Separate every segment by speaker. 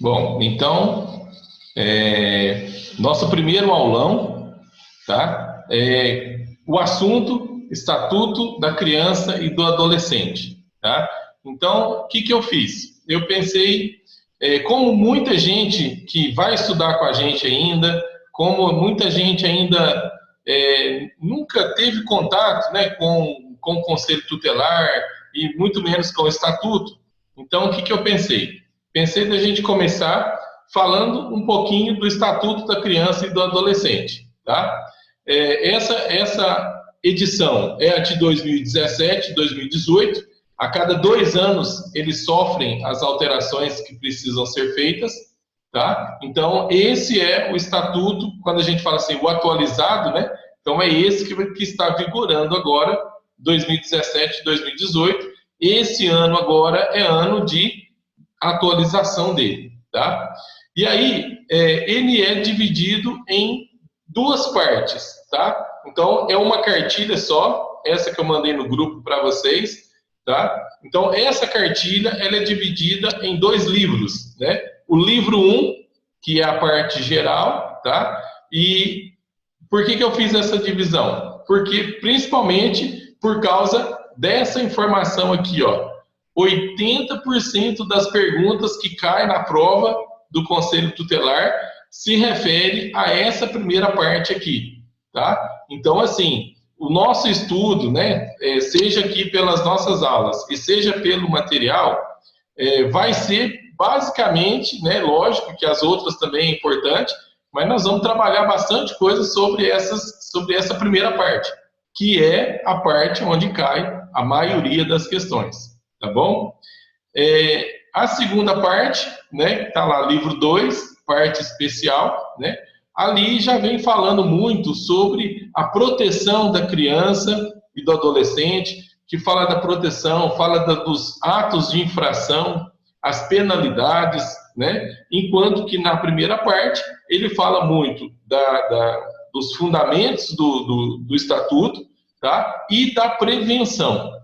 Speaker 1: Bom, então, nosso primeiro aulão, tá? O assunto, Estatuto da Criança e do Adolescente, tá? Então, o que que eu fiz? Eu pensei, como muita gente que vai estudar com a gente ainda, como muita gente ainda nunca teve contato, né, com o Conselho Tutelar e muito menos com o Estatuto, então, o que que eu pensei? Pensei da gente começar falando um pouquinho do Estatuto da Criança e do Adolescente, tá? Essa edição é a de 2017, 2018. A cada 2 anos eles sofrem as alterações que precisam ser feitas, tá? Então esse é o Estatuto, quando a gente fala assim, o atualizado, né? Então é esse que está vigorando agora, 2017, 2018. Esse ano agora é ano de atualização dele, tá? E aí, ele é dividido em duas partes, tá? Então, é uma cartilha só, essa que eu mandei no grupo para vocês, tá? Então, essa cartilha, ela é dividida em 2 livros, né? O livro 1, que é a parte geral, tá? E por que que eu fiz essa divisão? Porque, principalmente, por causa dessa informação aqui, ó. 80% das perguntas que caem na prova do Conselho Tutelar se refere a essa primeira parte aqui, tá? Então, assim, o nosso estudo, né, seja aqui pelas nossas aulas e seja pelo material, vai ser basicamente, né, lógico que as outras também é importante, mas nós vamos trabalhar bastante coisa sobre essa primeira parte, que é a parte onde cai a maioria das questões. Tá bom? A segunda parte, né, tá lá, livro 2, parte especial, né? Ali já vem falando muito sobre a proteção da criança e do adolescente, que fala da proteção, fala dos atos de infração, as penalidades, né? Enquanto que na primeira parte ele fala muito dos fundamentos do estatuto, tá? E da prevenção.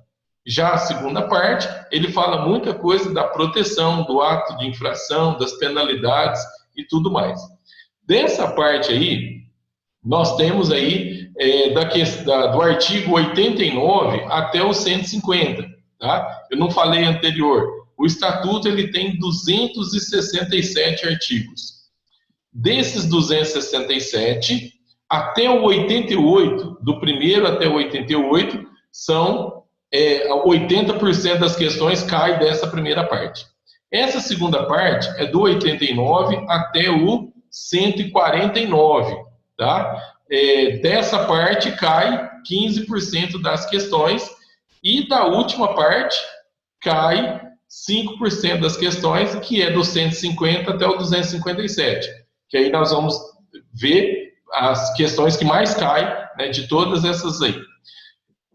Speaker 1: Já a segunda parte, ele fala muita coisa da proteção, do ato de infração, das penalidades e tudo mais. Dessa parte aí, nós temos aí do artigo 89 até o 150, tá? Eu não falei anterior. O Estatuto ele tem 267 artigos. Desses 267, até o 88, do primeiro até o 88, são 80% das questões cai dessa primeira parte. Essa segunda parte é do 89 até o 149, tá? Dessa parte cai 15% das questões e da última parte cai 5% das questões, que é do 150 até o 257, que aí nós vamos ver as questões que mais caem, né, de todas essas aí.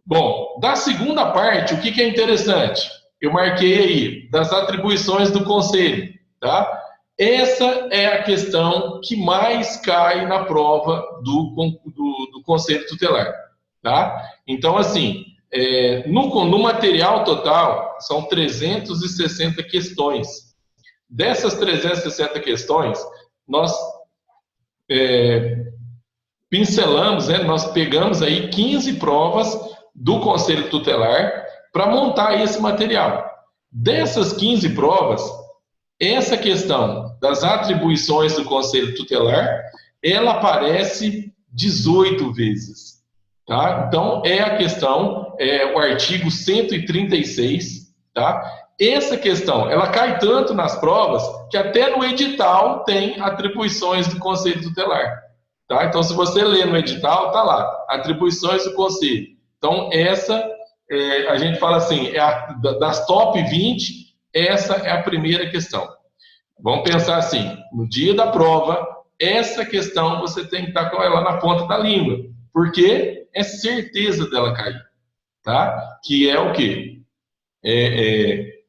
Speaker 1: Bom, da segunda parte, o que é interessante? Eu marquei aí, das atribuições do Conselho, tá? Essa é a questão que mais cai na prova do Conselho Tutelar, tá? Então, assim, no material total, são 360 questões. Dessas 360 questões, nós pincelamos, né? Nós pegamos aí 15 provas do Conselho Tutelar para montar esse material. Dessas 15 provas, essa questão das atribuições do Conselho Tutelar, ela aparece 18 vezes, tá? Então, é a questão, o artigo 136, tá? Essa questão, ela cai tanto nas provas que até no edital tem atribuições do Conselho Tutelar, tá? Então, se você ler no edital, tá lá, atribuições do Conselho. Então, essa, a gente fala assim, das top 20, essa é a primeira questão. Vamos pensar assim, no dia da prova, essa questão você tem que estar com ela na ponta da língua, porque é certeza dela cair, tá? Que é o quê?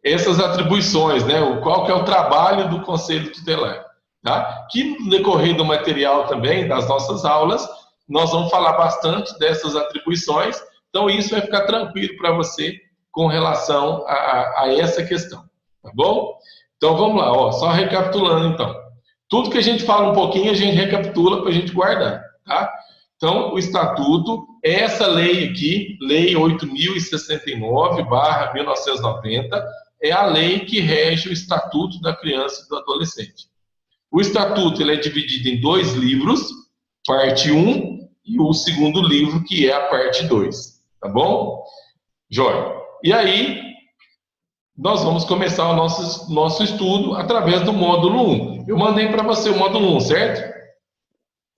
Speaker 1: Essas atribuições, né? Qual que é o trabalho do Conselho Tutelar, tá? Que no decorrer do material também, das nossas aulas, nós vamos falar bastante dessas atribuições. Então, isso vai ficar tranquilo para você com relação a essa questão, tá bom? Então vamos lá, ó, só recapitulando então. Tudo que a gente fala um pouquinho, a gente recapitula para a gente guardar, tá? Então, o Estatuto é essa lei aqui, Lei 8.069/1990, é a lei que rege o Estatuto da Criança e do Adolescente. O Estatuto ele é dividido em 2 livros, parte 1 e o segundo livro, que é a parte 2, tá bom? Jóia. E aí, nós vamos começar o nosso estudo através do módulo 1. Eu mandei para você o módulo 1, certo?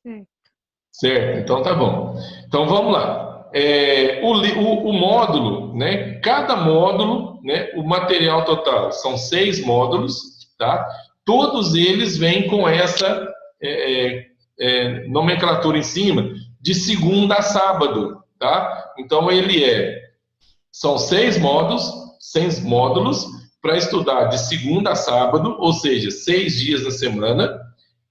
Speaker 2: Sim.
Speaker 1: Certo, então tá bom. Então vamos lá. O módulo, né? Cada módulo, né? O material total são 6 módulos, tá? Todos eles vêm com essa nomenclatura em cima, de segunda a sábado, tá? Então são 6 módulos para estudar de segunda a sábado, ou seja, 6 dias na semana,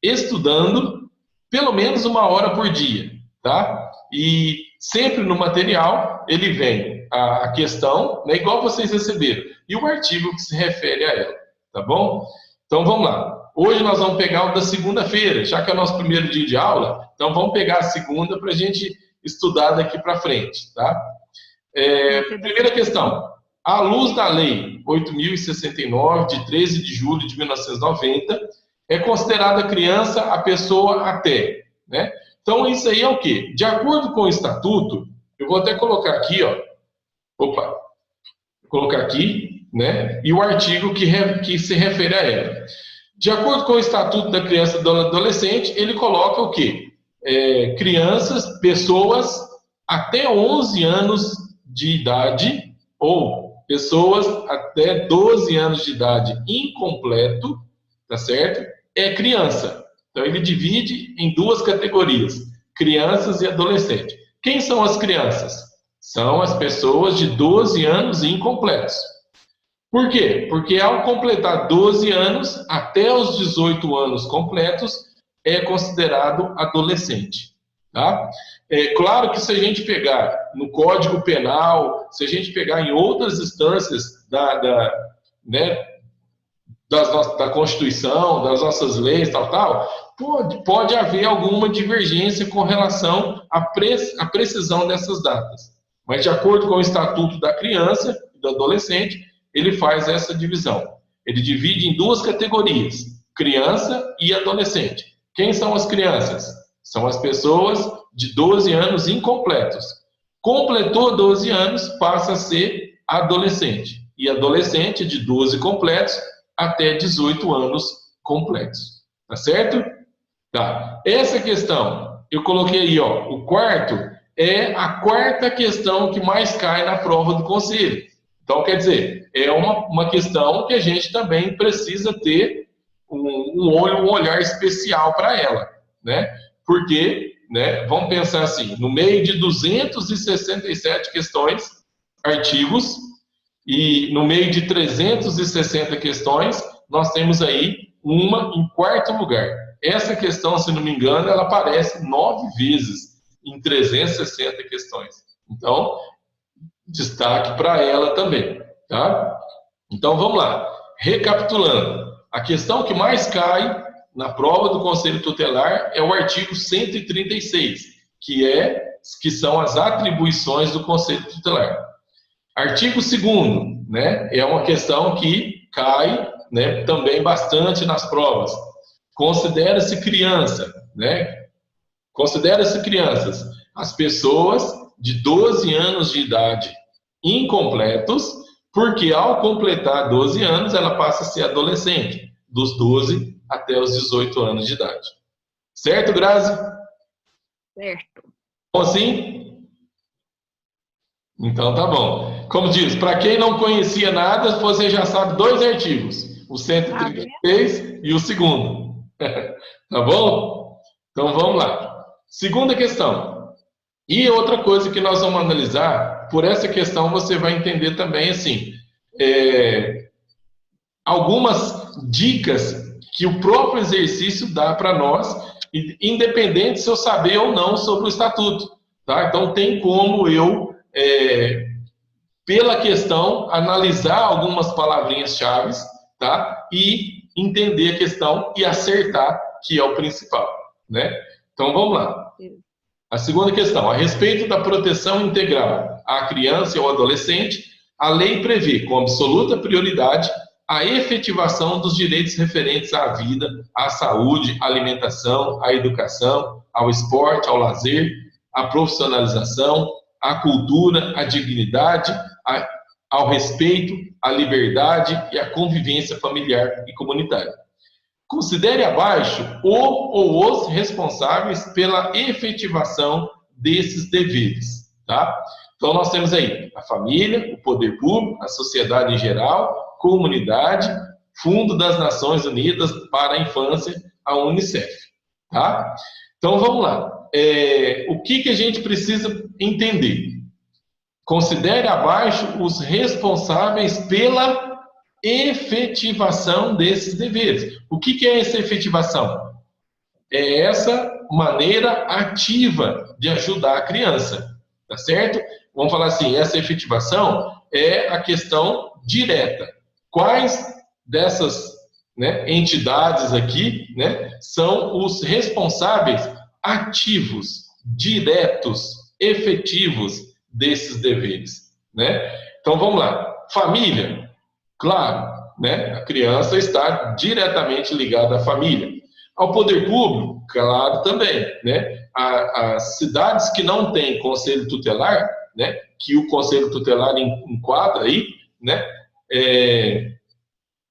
Speaker 1: estudando pelo menos 1 hora por dia, tá? E sempre no material ele vem a questão, né, igual vocês receberam, e o artigo que se refere a ela, tá bom? Então vamos lá. Hoje nós vamos pegar o da segunda-feira, já que é o nosso primeiro dia de aula, então vamos pegar a segunda para a gente estudar daqui para frente, tá? Primeira questão. À luz da Lei 8.069, de 13 de julho de 1990, é considerada criança a pessoa até, né? Então, isso aí é o quê? De acordo com o Estatuto, eu vou até colocar aqui, ó. Opa! Colocar aqui, né? E o artigo que se refere a ela. De acordo com o Estatuto da Criança e do Adolescente, ele coloca o quê? Crianças, pessoas até 11 anos de idade, ou pessoas até 12 anos de idade incompleto, tá certo? É criança. Então, ele divide em 2 categorias, crianças e adolescentes. Quem são as crianças? São as pessoas de 12 anos incompletos. Por quê? Porque ao completar 12 anos, até os 18 anos completos, é considerado adolescente. Tá? É claro que se a gente pegar no Código Penal, se a gente pegar em outras instâncias da Constituição, das nossas leis, pode haver alguma divergência com relação à precisão dessas datas. Mas, de acordo com o Estatuto da Criança e do Adolescente, ele faz essa divisão. Ele divide em 2 categorias, criança e adolescente. Quem são as crianças? São as pessoas de 12 anos incompletos. Completou 12 anos, passa a ser adolescente. E adolescente de 12 completos até 18 anos completos. Tá certo? Tá. Essa questão, eu coloquei aí, ó, o quarto é a 4ª questão que mais cai na prova do conselho. Então, quer dizer, é uma questão que a gente também precisa ter um olhar especial para ela, né? Porque, né, vamos pensar assim, no meio de 267 questões, artigos, e no meio de 360 questões, nós temos aí uma em 4º lugar. Essa questão, se não me engano, ela aparece 9 vezes em 360 questões. Então, destaque para ela também, tá? Então, vamos lá. Recapitulando, a questão que mais cai na prova do Conselho Tutelar é o artigo 136, que são as atribuições do Conselho Tutelar. Artigo 2º, né, é uma questão que cai, né, também bastante nas provas. Considera-se criança, né? Considera-se crianças as pessoas de 12 anos de idade incompletos, porque ao completar 12 anos ela passa a ser adolescente, dos 12 até os 18 anos de idade. Certo, Grazi?
Speaker 2: Certo.
Speaker 1: Bom assim? Então tá bom. Como diz, para quem não conhecia nada, você já sabe 2 artigos, o 136 e o 2º. Tá bom? Então vamos lá. Segunda questão. E outra coisa que nós vamos analisar, por essa questão você vai entender também assim, algumas dicas que o próprio exercício dá para nós, independente se eu saber ou não sobre o estatuto. Tá? Então tem como eu, pela questão, analisar algumas palavrinhas-chave tá? E entender a questão e acertar, que é o principal, né? Então, vamos lá. A segunda questão, a respeito da proteção integral à criança e ao adolescente, a lei prevê, com absoluta prioridade, a efetivação dos direitos referentes à vida, à saúde, à alimentação, à educação, ao esporte, ao lazer, à profissionalização, à cultura, à dignidade, ao respeito, à liberdade e à convivência familiar e comunitária. Considere abaixo o ou os responsáveis pela efetivação desses deveres, tá? Então, nós temos aí a família, o poder público, a sociedade em geral, comunidade, Fundo das Nações Unidas para a Infância, a Unicef, tá? Então, vamos lá. O que a gente precisa entender? Considere abaixo os responsáveis pela efetivação desses deveres. O que é essa efetivação? É essa maneira ativa de ajudar a criança, tá certo? Vamos falar assim, essa efetivação é a questão direta. Quais dessas, né, entidades aqui, né, são os responsáveis ativos, diretos, efetivos desses deveres, né? Então vamos lá. Família, claro, né? A criança está diretamente ligada à família. Ao poder público, claro também, né? As cidades que não têm conselho tutelar, né? Que o conselho tutelar enquadra aí, né?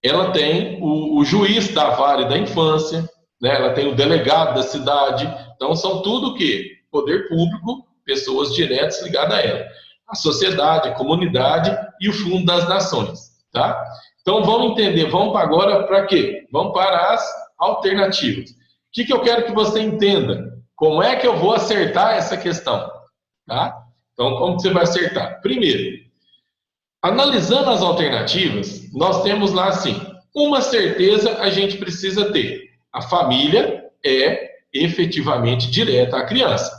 Speaker 1: Ela tem o juiz da vara e da infância, né? Ela tem o delegado da cidade. Então são tudo o quê? Poder público, pessoas diretas ligadas a ela. A sociedade, a comunidade e o Fundo das Nações, tá? Então vamos entender, vamos agora para quê? Vamos para as alternativas. O que eu quero que você entenda? Como é que eu vou acertar essa questão? Tá? Então, como você vai acertar? Primeiro, analisando as alternativas, nós temos lá assim, uma certeza a gente precisa ter. A família é efetivamente direta à criança.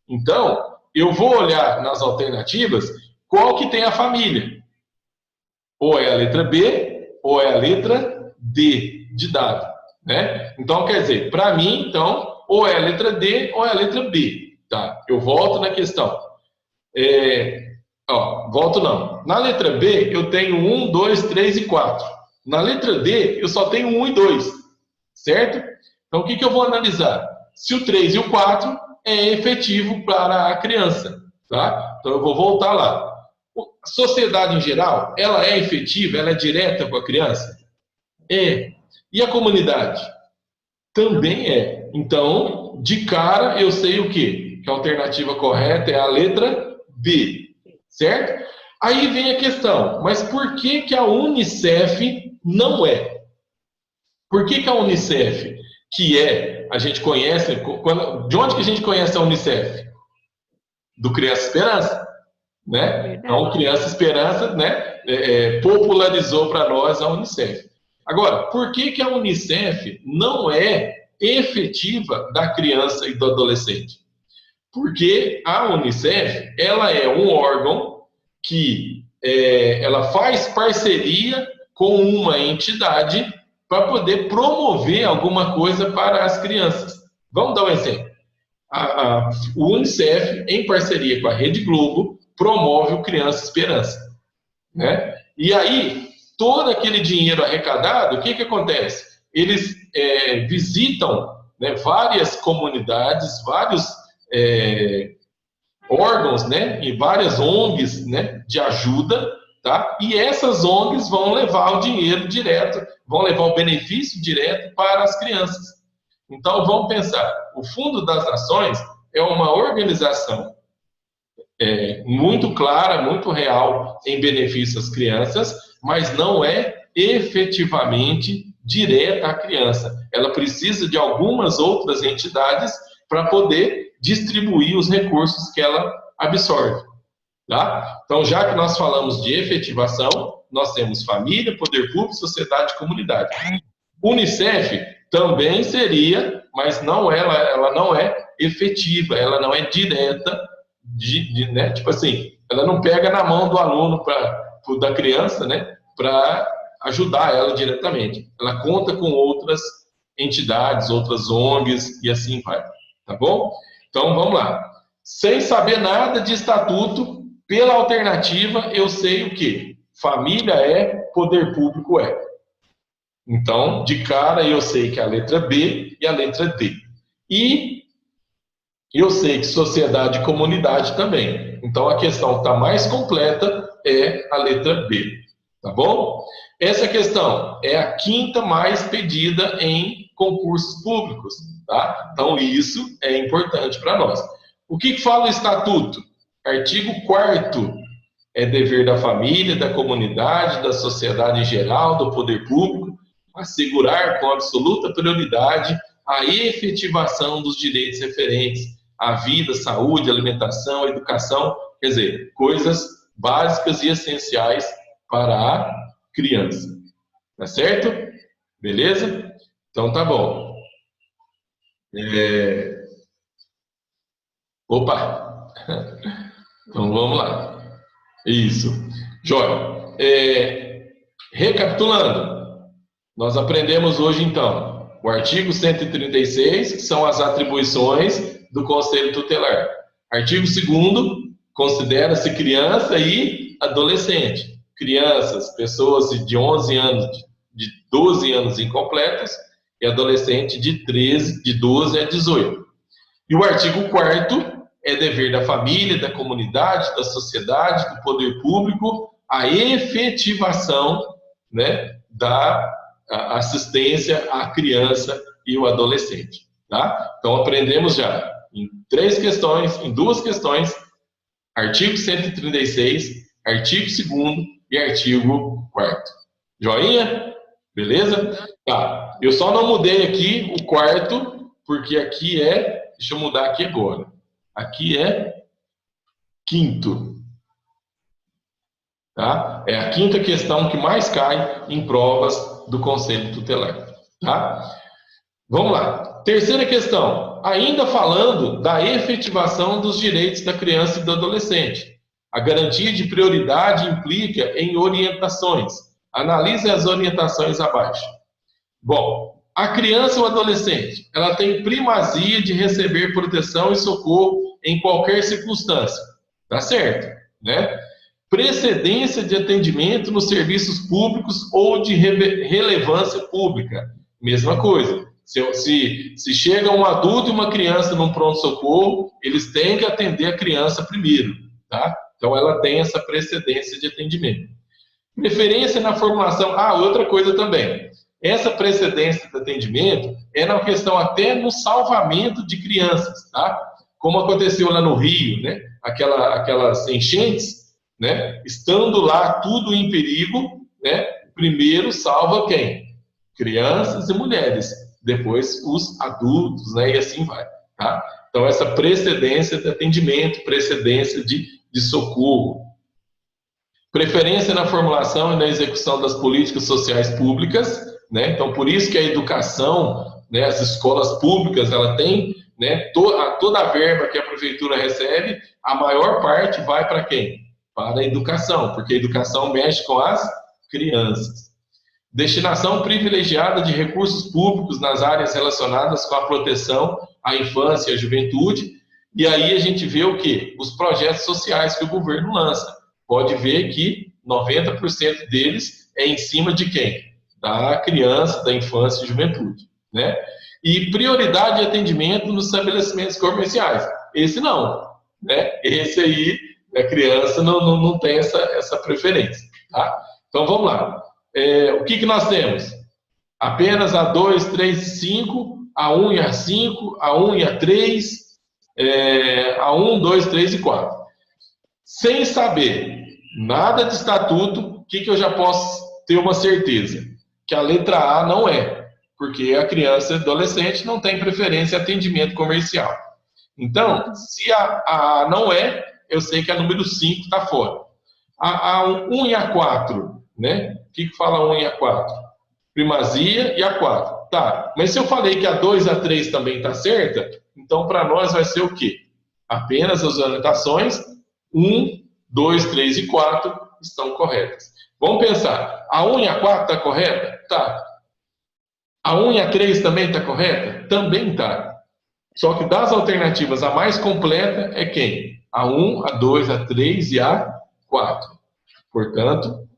Speaker 1: Então, eu vou olhar nas alternativas qual que tem a família. Ou é a letra B, ou é a letra D de dado, né? Então, quer dizer, para mim, então, ou é a letra D ou é a letra B, tá? Eu volto na questão. Volto não. Na letra B, eu tenho 1, 2, 3 e 4. Na letra D, eu só tenho 1 e 2, certo? Então, o que eu vou analisar? Se o 3 e o 4 é efetivo para a criança, tá? Então, eu vou voltar lá. A sociedade em geral, ela é efetiva, ela é direta com a criança? É. E a comunidade? Também é. Então, de cara, eu sei o quê? Que a alternativa correta é a letra B, certo? Aí vem a questão, mas por que a Unicef não é? Por que a Unicef, a gente conhece, de onde que a gente conhece a Unicef? Do Criança Esperança, né? Então, Criança Esperança, né, popularizou para nós a Unicef. Agora, por que a Unicef não é efetiva da criança e do adolescente? Porque a Unicef, ela é um órgão que ela faz parceria com uma entidade para poder promover alguma coisa para as crianças. Vamos dar um exemplo. O Unicef, em parceria com a Rede Globo, promove o Criança Esperança, né? E aí, todo aquele dinheiro arrecadado, o que acontece? Eles visitam, né, várias comunidades, vários órgãos, né, e várias ONGs, né, de ajuda, tá? E essas ONGs vão levar o dinheiro direto, vão levar o benefício direto para as crianças. Então, vamos pensar, o Fundo das Nações é uma organização muito clara, muito real em benefício às crianças, mas não é efetivamente direta à criança. Ela precisa de algumas outras entidades para poder distribuir os recursos que ela absorve, tá? Então, já que nós falamos de efetivação, nós temos família, poder público, sociedade e comunidade. Unicef também seria, mas não ela não é efetiva, ela não é direta, né? Tipo assim, ela não pega na mão do aluno, da criança, né, para ajudar ela diretamente. Ela conta com outras entidades, outras ONGs e assim vai, tá bom? Então vamos lá. Sem saber nada de estatuto, pela alternativa eu sei o quê? Família é, poder público é. Então, de cara eu sei que é a letra B e a letra D. E eu sei que sociedade e comunidade também. Então a questão que está mais completa é a letra B, tá bom? Essa questão é a quinta mais pedida em concursos públicos, tá? Então isso é importante para nós. O que fala o estatuto? Artigo 4º, é dever da família, da comunidade, da sociedade em geral, do poder público, assegurar com absoluta prioridade a efetivação dos direitos referentes à vida, saúde, alimentação, educação, quer dizer, coisas básicas e essenciais para a criança. Tá certo? Beleza? Então tá bom. Opa! Então vamos lá. Isso. Jóia. Recapitulando, nós aprendemos hoje então o artigo 136, que são as atribuições do Conselho Tutelar. Artigo 2º, considera-se criança e adolescente. Crianças, pessoas de 11 anos, de 12 anos incompletos, e adolescente de 12 a 18. E o artigo 4º é dever da família, da comunidade, da sociedade, do poder público, a efetivação, né, da assistência à criança e o adolescente. Tá? Então aprendemos já em 2 questões, artigo 136, artigo 2º e artigo 4º. Joinha? Beleza? Tá. Eu só não mudei aqui o 4º, porque aqui deixa eu mudar aqui agora. Aqui é 5º. Tá? É a 5ª questão que mais cai em provas do Conselho Tutelar. Tá? Vamos lá. 3ª questão. Ainda falando da efetivação dos direitos da criança e do adolescente. A garantia de prioridade implica em orientações. Analise as orientações abaixo. Bom, a criança ou adolescente, ela tem primazia de receber proteção e socorro em qualquer circunstância. Tá certo, né? Precedência de atendimento nos serviços públicos ou de relevância pública. Mesma coisa. Se chega um adulto e uma criança num pronto-socorro, eles têm que atender a criança primeiro, tá? Então ela tem essa precedência de atendimento. Preferência na formulação. Outra coisa também. Essa precedência de atendimento é na questão até no salvamento de crianças, tá? Como aconteceu lá no Rio, né? Aquelas enchentes, né? Estando lá tudo em perigo, né? Primeiro salva quem? Crianças e mulheres. Depois os adultos, né? E assim vai, tá? Então essa precedência de atendimento, precedência de socorro. Preferência na formulação e na execução das políticas sociais públicas, né? Então, por isso que a educação, né, as escolas públicas, ela tem, né, toda a verba que a prefeitura recebe, a maior parte vai para quem? Para a educação, porque a educação mexe com as crianças. Destinação privilegiada de recursos públicos nas áreas relacionadas com a proteção à infância e à juventude, e aí a gente vê o quê? Os projetos sociais que o governo lança. Pode ver que 90% deles é em cima de quem? Da criança, da infância e juventude, né? E prioridade de atendimento nos estabelecimentos comerciais. Esse não, né? Esse aí, a criança não tem essa preferência, tá? Então vamos lá. O que nós temos? Apenas a 2, 3 e 5, a 1 e a 5, a 1 e a 3, a 1, 2, 3 e 4. Sem saber nada de estatuto, o que eu já posso ter uma certeza? Que a letra A não é, porque a criança e adolescente não tem preferência em atendimento comercial. Então, se a A não é, eu sei que a número 5 está fora. A 1 e a 4, né? O que fala a 1 e a 4? Primazia e a 4. Tá, mas se eu falei que a 2 e a 3 também está certa, então para nós vai ser o quê? Apenas as orientações 1, 2, 3 e 4 estão corretas. Vamos pensar, a 1 e a 4 está correta? Tá. A 1 e a 3 também está correta? Também está. Só que das alternativas, a mais completa é quem? A 1, a 2, a 3 e a 4. Portanto,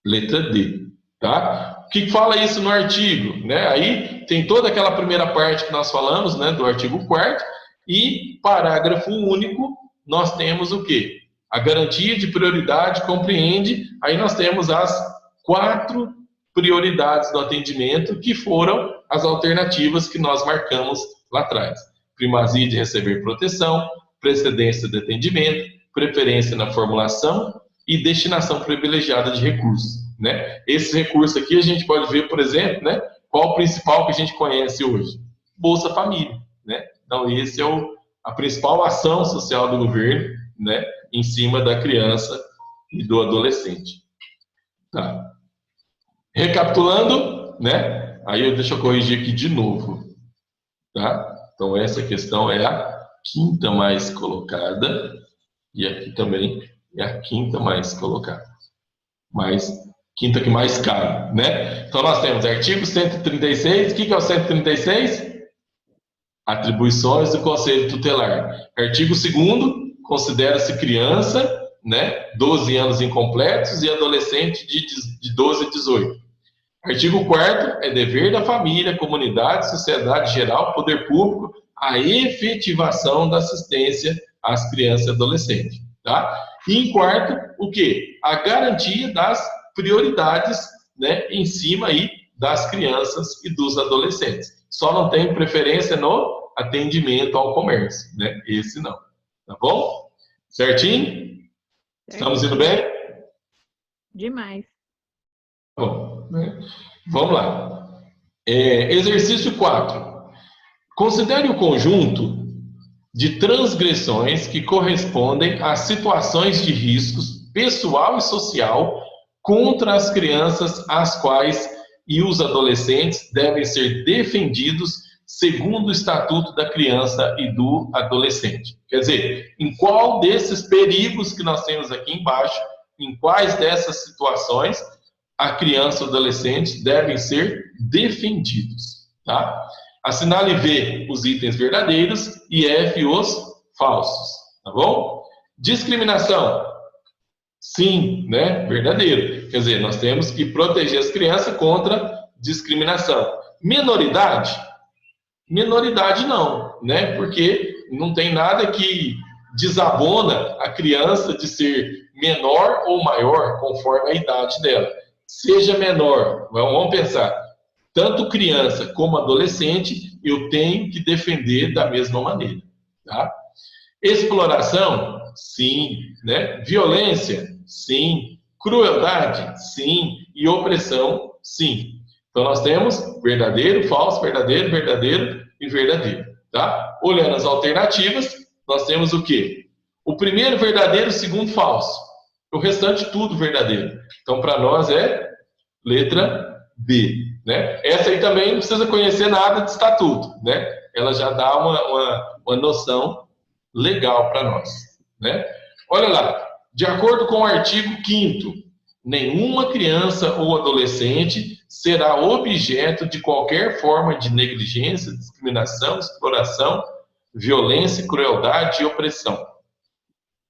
Speaker 1: letra D. Tá? O que fala isso no artigo? Né? Aí tem toda aquela primeira parte que nós falamos, né, do artigo 4º, e parágrafo único, nós temos o quê? A garantia de prioridade compreende, aí nós temos as 4 prioridades do atendimento, que foram as alternativas que nós marcamos lá atrás. Primazia de receber proteção, precedência de atendimento, preferência na formulação e destinação privilegiada de recursos. Né? Esse recurso aqui a gente pode ver, por exemplo, né, qual o principal que a gente conhece hoje? Bolsa Família. Né? Então, esse é a principal ação social do governo, né, em cima da criança e do adolescente. Tá. Recapitulando, né? Aí deixa eu corrigir aqui de novo. Tá? Então, essa questão é a quinta mais colocada, e aqui também é a quinta mais colocada. Quinta que mais cai, né? Então, nós temos artigo 136. O que é o 136? Atribuições do Conselho Tutelar. Artigo 2º, considera-se criança, né, 12 anos incompletos e adolescente de 12 a 18. Artigo 4º, é dever da família, comunidade, sociedade geral, poder público, a efetivação da assistência às crianças e adolescentes. Tá? E em quarto, o quê? A garantia das prioridades, né, em cima aí das crianças e dos adolescentes. Só não tem preferência no atendimento ao comércio, né? Esse não. Tá bom? Certinho? Estamos indo bem?
Speaker 2: Demais.
Speaker 1: Bom, né? Vamos lá. Exercício 4. Considere o conjunto de transgressões que correspondem a situações de riscos pessoal e social contra as crianças, as quais e os adolescentes devem ser defendidos segundo o Estatuto da Criança e do Adolescente. Quer dizer, em qual desses perigos que nós temos aqui embaixo, em quais dessas situações a criança e o adolescente devem ser defendidos. Tá? Assinale V os itens verdadeiros e F os falsos. Tá bom? Discriminação. Sim, né? Verdadeiro. Quer dizer, nós temos que proteger as crianças contra discriminação. Minoridade? Minoridade não, né? Porque não tem nada que desabona a criança de ser menor ou maior conforme a idade dela. Seja menor, vamos pensar, tanto criança como adolescente, eu tenho que defender da mesma maneira. Tá? Exploração? Sim. Né? Violência? Sim. Crueldade? Sim. E opressão? Sim. Então, nós temos verdadeiro, falso, verdadeiro, verdadeiro e verdadeiro. Tá? Olhando as alternativas, nós temos o quê? O primeiro verdadeiro, o segundo falso. O restante tudo verdadeiro. Então, para nós é letra B. Né? Essa aí também não precisa conhecer nada de estatuto. Né? Ela já dá uma noção legal para nós. Né? Olha lá. De acordo com o artigo 5º, nenhuma criança ou adolescente será objeto de qualquer forma de negligência, discriminação, exploração, violência, crueldade e opressão,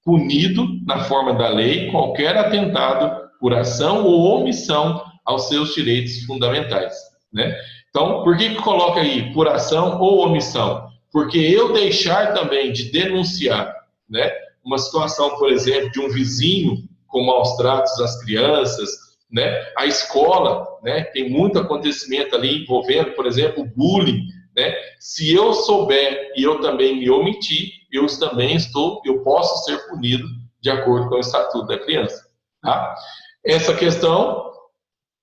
Speaker 1: punido na forma da lei qualquer atentado por ação ou omissão aos seus direitos fundamentais. Né? Então, por que coloca aí por ação ou omissão? Porque eu deixar também de denunciar, né, uma situação, por exemplo, de um vizinho com maus tratos às crianças, né, a escola, né, tem muito acontecimento ali envolvendo, por exemplo, bullying, né? Se eu souber e eu também me omitir, eu posso ser punido de acordo com o Estatuto da Criança. Tá? Essa questão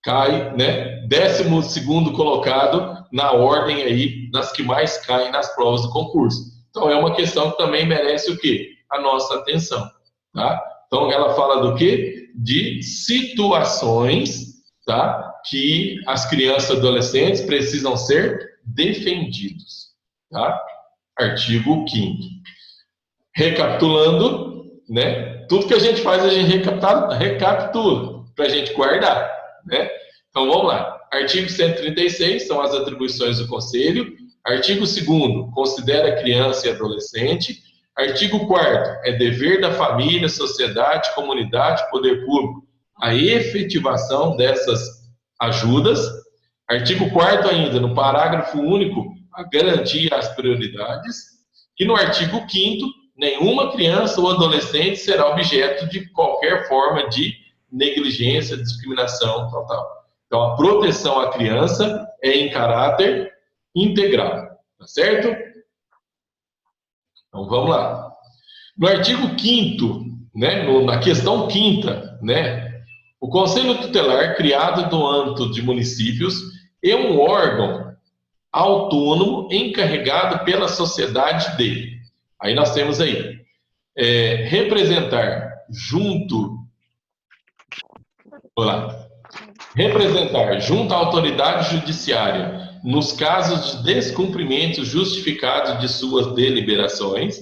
Speaker 1: cai, né, 12º colocado na ordem aí das que mais caem nas provas do concurso. Então é uma questão que também merece o quê? A nossa atenção. Tá? Então ela fala do quê? De situações, tá, que as crianças e adolescentes precisam ser defendidos. Tá? Artigo 5º. Recapitulando, né? Tudo que a gente faz, a gente recapitula. para a gente guardar, né? Então, vamos lá. Artigo 136 são as atribuições do Conselho. Artigo 2º, considera a criança e adolescente. Artigo 4º, é dever da família, sociedade, comunidade, poder público a efetivação dessas ajudas. Artigo 4º ainda, no parágrafo único, a garantia às prioridades. E no artigo 5º, nenhuma criança ou adolescente será objeto de qualquer forma de negligência, discriminação, tal. Então, a proteção à criança é em caráter integral, tá certo? Então, vamos lá. No artigo 5º, né, na questão 5ª, né, o Conselho Tutelar, criado no âmbito de municípios, é um órgão autônomo encarregado pela sociedade dele. Aí nós temos aí, representar junto à autoridade judiciária nos casos de descumprimento justificado de suas deliberações,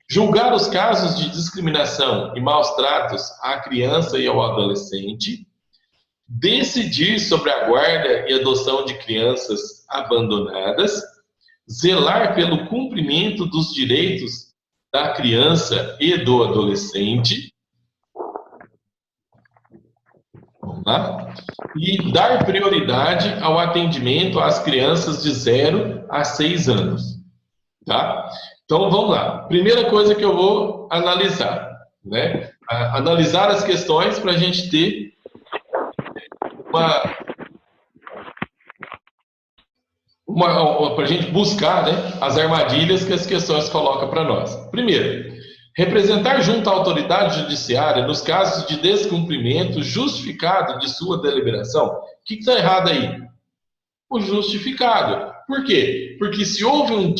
Speaker 1: julgar os casos de discriminação e maus tratos à criança e ao adolescente, decidir sobre a guarda e adoção de crianças abandonadas, zelar pelo cumprimento dos direitos da criança e do adolescente, vamos lá, e dar prioridade ao atendimento às crianças de 0 a 6 anos, tá? Então, vamos lá. Primeira coisa que eu vou analisar, né? Analisar as questões para a gente ter para a gente buscar, né, as armadilhas que as questões colocam para nós. Primeiro, representar junto à autoridade judiciária nos casos de descumprimento justificado de sua deliberação. O que está errado aí? O justificado. Por quê? Porque se houve um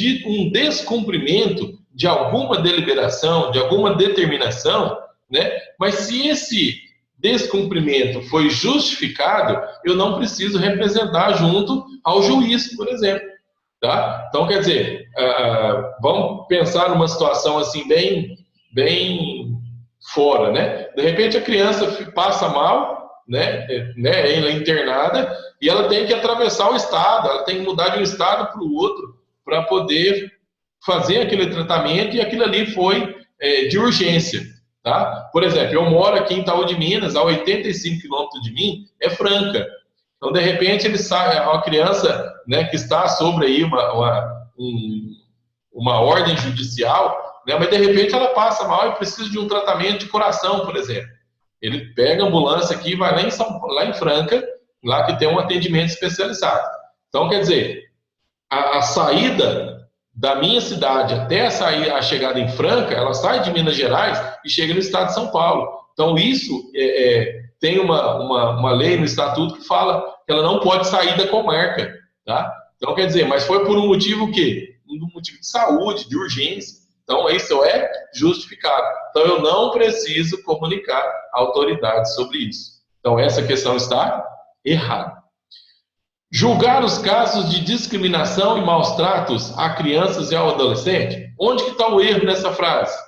Speaker 1: descumprimento de alguma deliberação, de alguma determinação, né, mas se esse descumprimento foi justificado, eu não preciso representar junto ao juiz, por exemplo. Tá? Então, quer dizer, vamos pensar numa situação assim bem fora, né? De repente a criança passa mal, né? Ela é internada e ela tem que atravessar o estado, ela tem que mudar de um estado para o outro para poder fazer aquele tratamento e aquilo ali foi de urgência. Tá? Por exemplo, eu moro aqui em Itaú de Minas, a 85 quilômetros de mim, é Franca. Então, de repente, ele sai, uma criança, né, que está sobre aí uma ordem judicial, né, mas de repente ela passa mal e precisa de um tratamento de coração, por exemplo. Ele pega a ambulância aqui e vai lá em Franca, lá que tem um atendimento especializado. Então, quer dizer, a saída da minha cidade até a chegada em Franca, ela sai de Minas Gerais e chega no estado de São Paulo. Então, isso tem uma lei no estatuto que fala que ela não pode sair da comarca. Tá? Então, quer dizer, mas foi por um motivo o quê? Um motivo de saúde, de urgência. Então, isso é justificado. Então, eu não preciso comunicar à autoridade sobre isso. Então, essa questão está errada. Julgar os casos de discriminação e maus tratos a crianças e ao adolescente. Onde que está o erro nessa frase?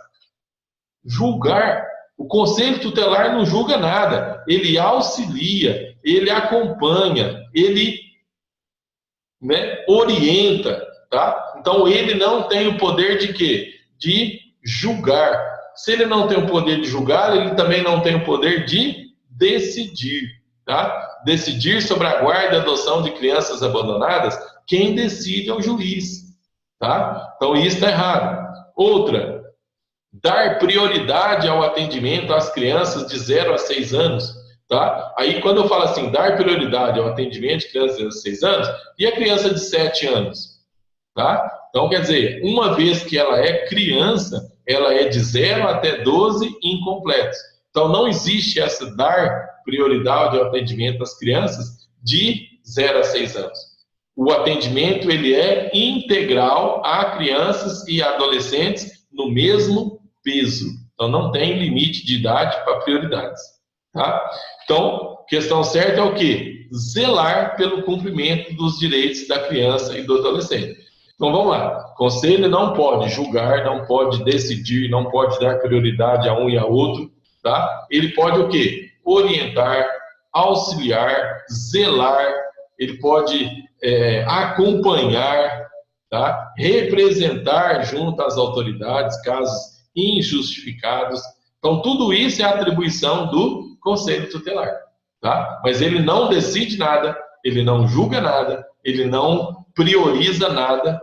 Speaker 1: Julgar. O Conselho Tutelar não julga nada. Ele auxilia, ele acompanha, ele, né, orienta. Tá? Então, ele não tem o poder de quê? De julgar. Se ele não tem o poder de julgar, ele também não tem o poder de decidir. Tá? Decidir sobre a guarda e adoção de crianças abandonadas, quem decide é o juiz. Tá? Então, isso está errado. Outra, dar prioridade ao atendimento às crianças de 0 a 6 anos. Tá? Aí, quando eu falo assim, dar prioridade ao atendimento de crianças de 6 anos, e a criança de 7 anos? Tá? Então, quer dizer, uma vez que ela é criança, ela é de 0 até 12 incompletos. Então, não existe essa dar prioridade ao atendimento às crianças de 0 a 6 anos. O atendimento, ele é integral a crianças e adolescentes no mesmo peso. Então, não tem limite de idade para prioridades. Tá? Então, questão certa é o quê? Zelar pelo cumprimento dos direitos da criança e do adolescente. Então, vamos lá. O Conselho não pode julgar, não pode decidir, não pode dar prioridade a um e a outro. Tá? Ele pode o quê? Orientar, auxiliar, zelar, ele pode acompanhar, tá? Representar junto às autoridades casos injustificados. Então, tudo isso é atribuição do Conselho Tutelar, tá? Mas ele não decide nada, ele não julga nada, ele não prioriza nada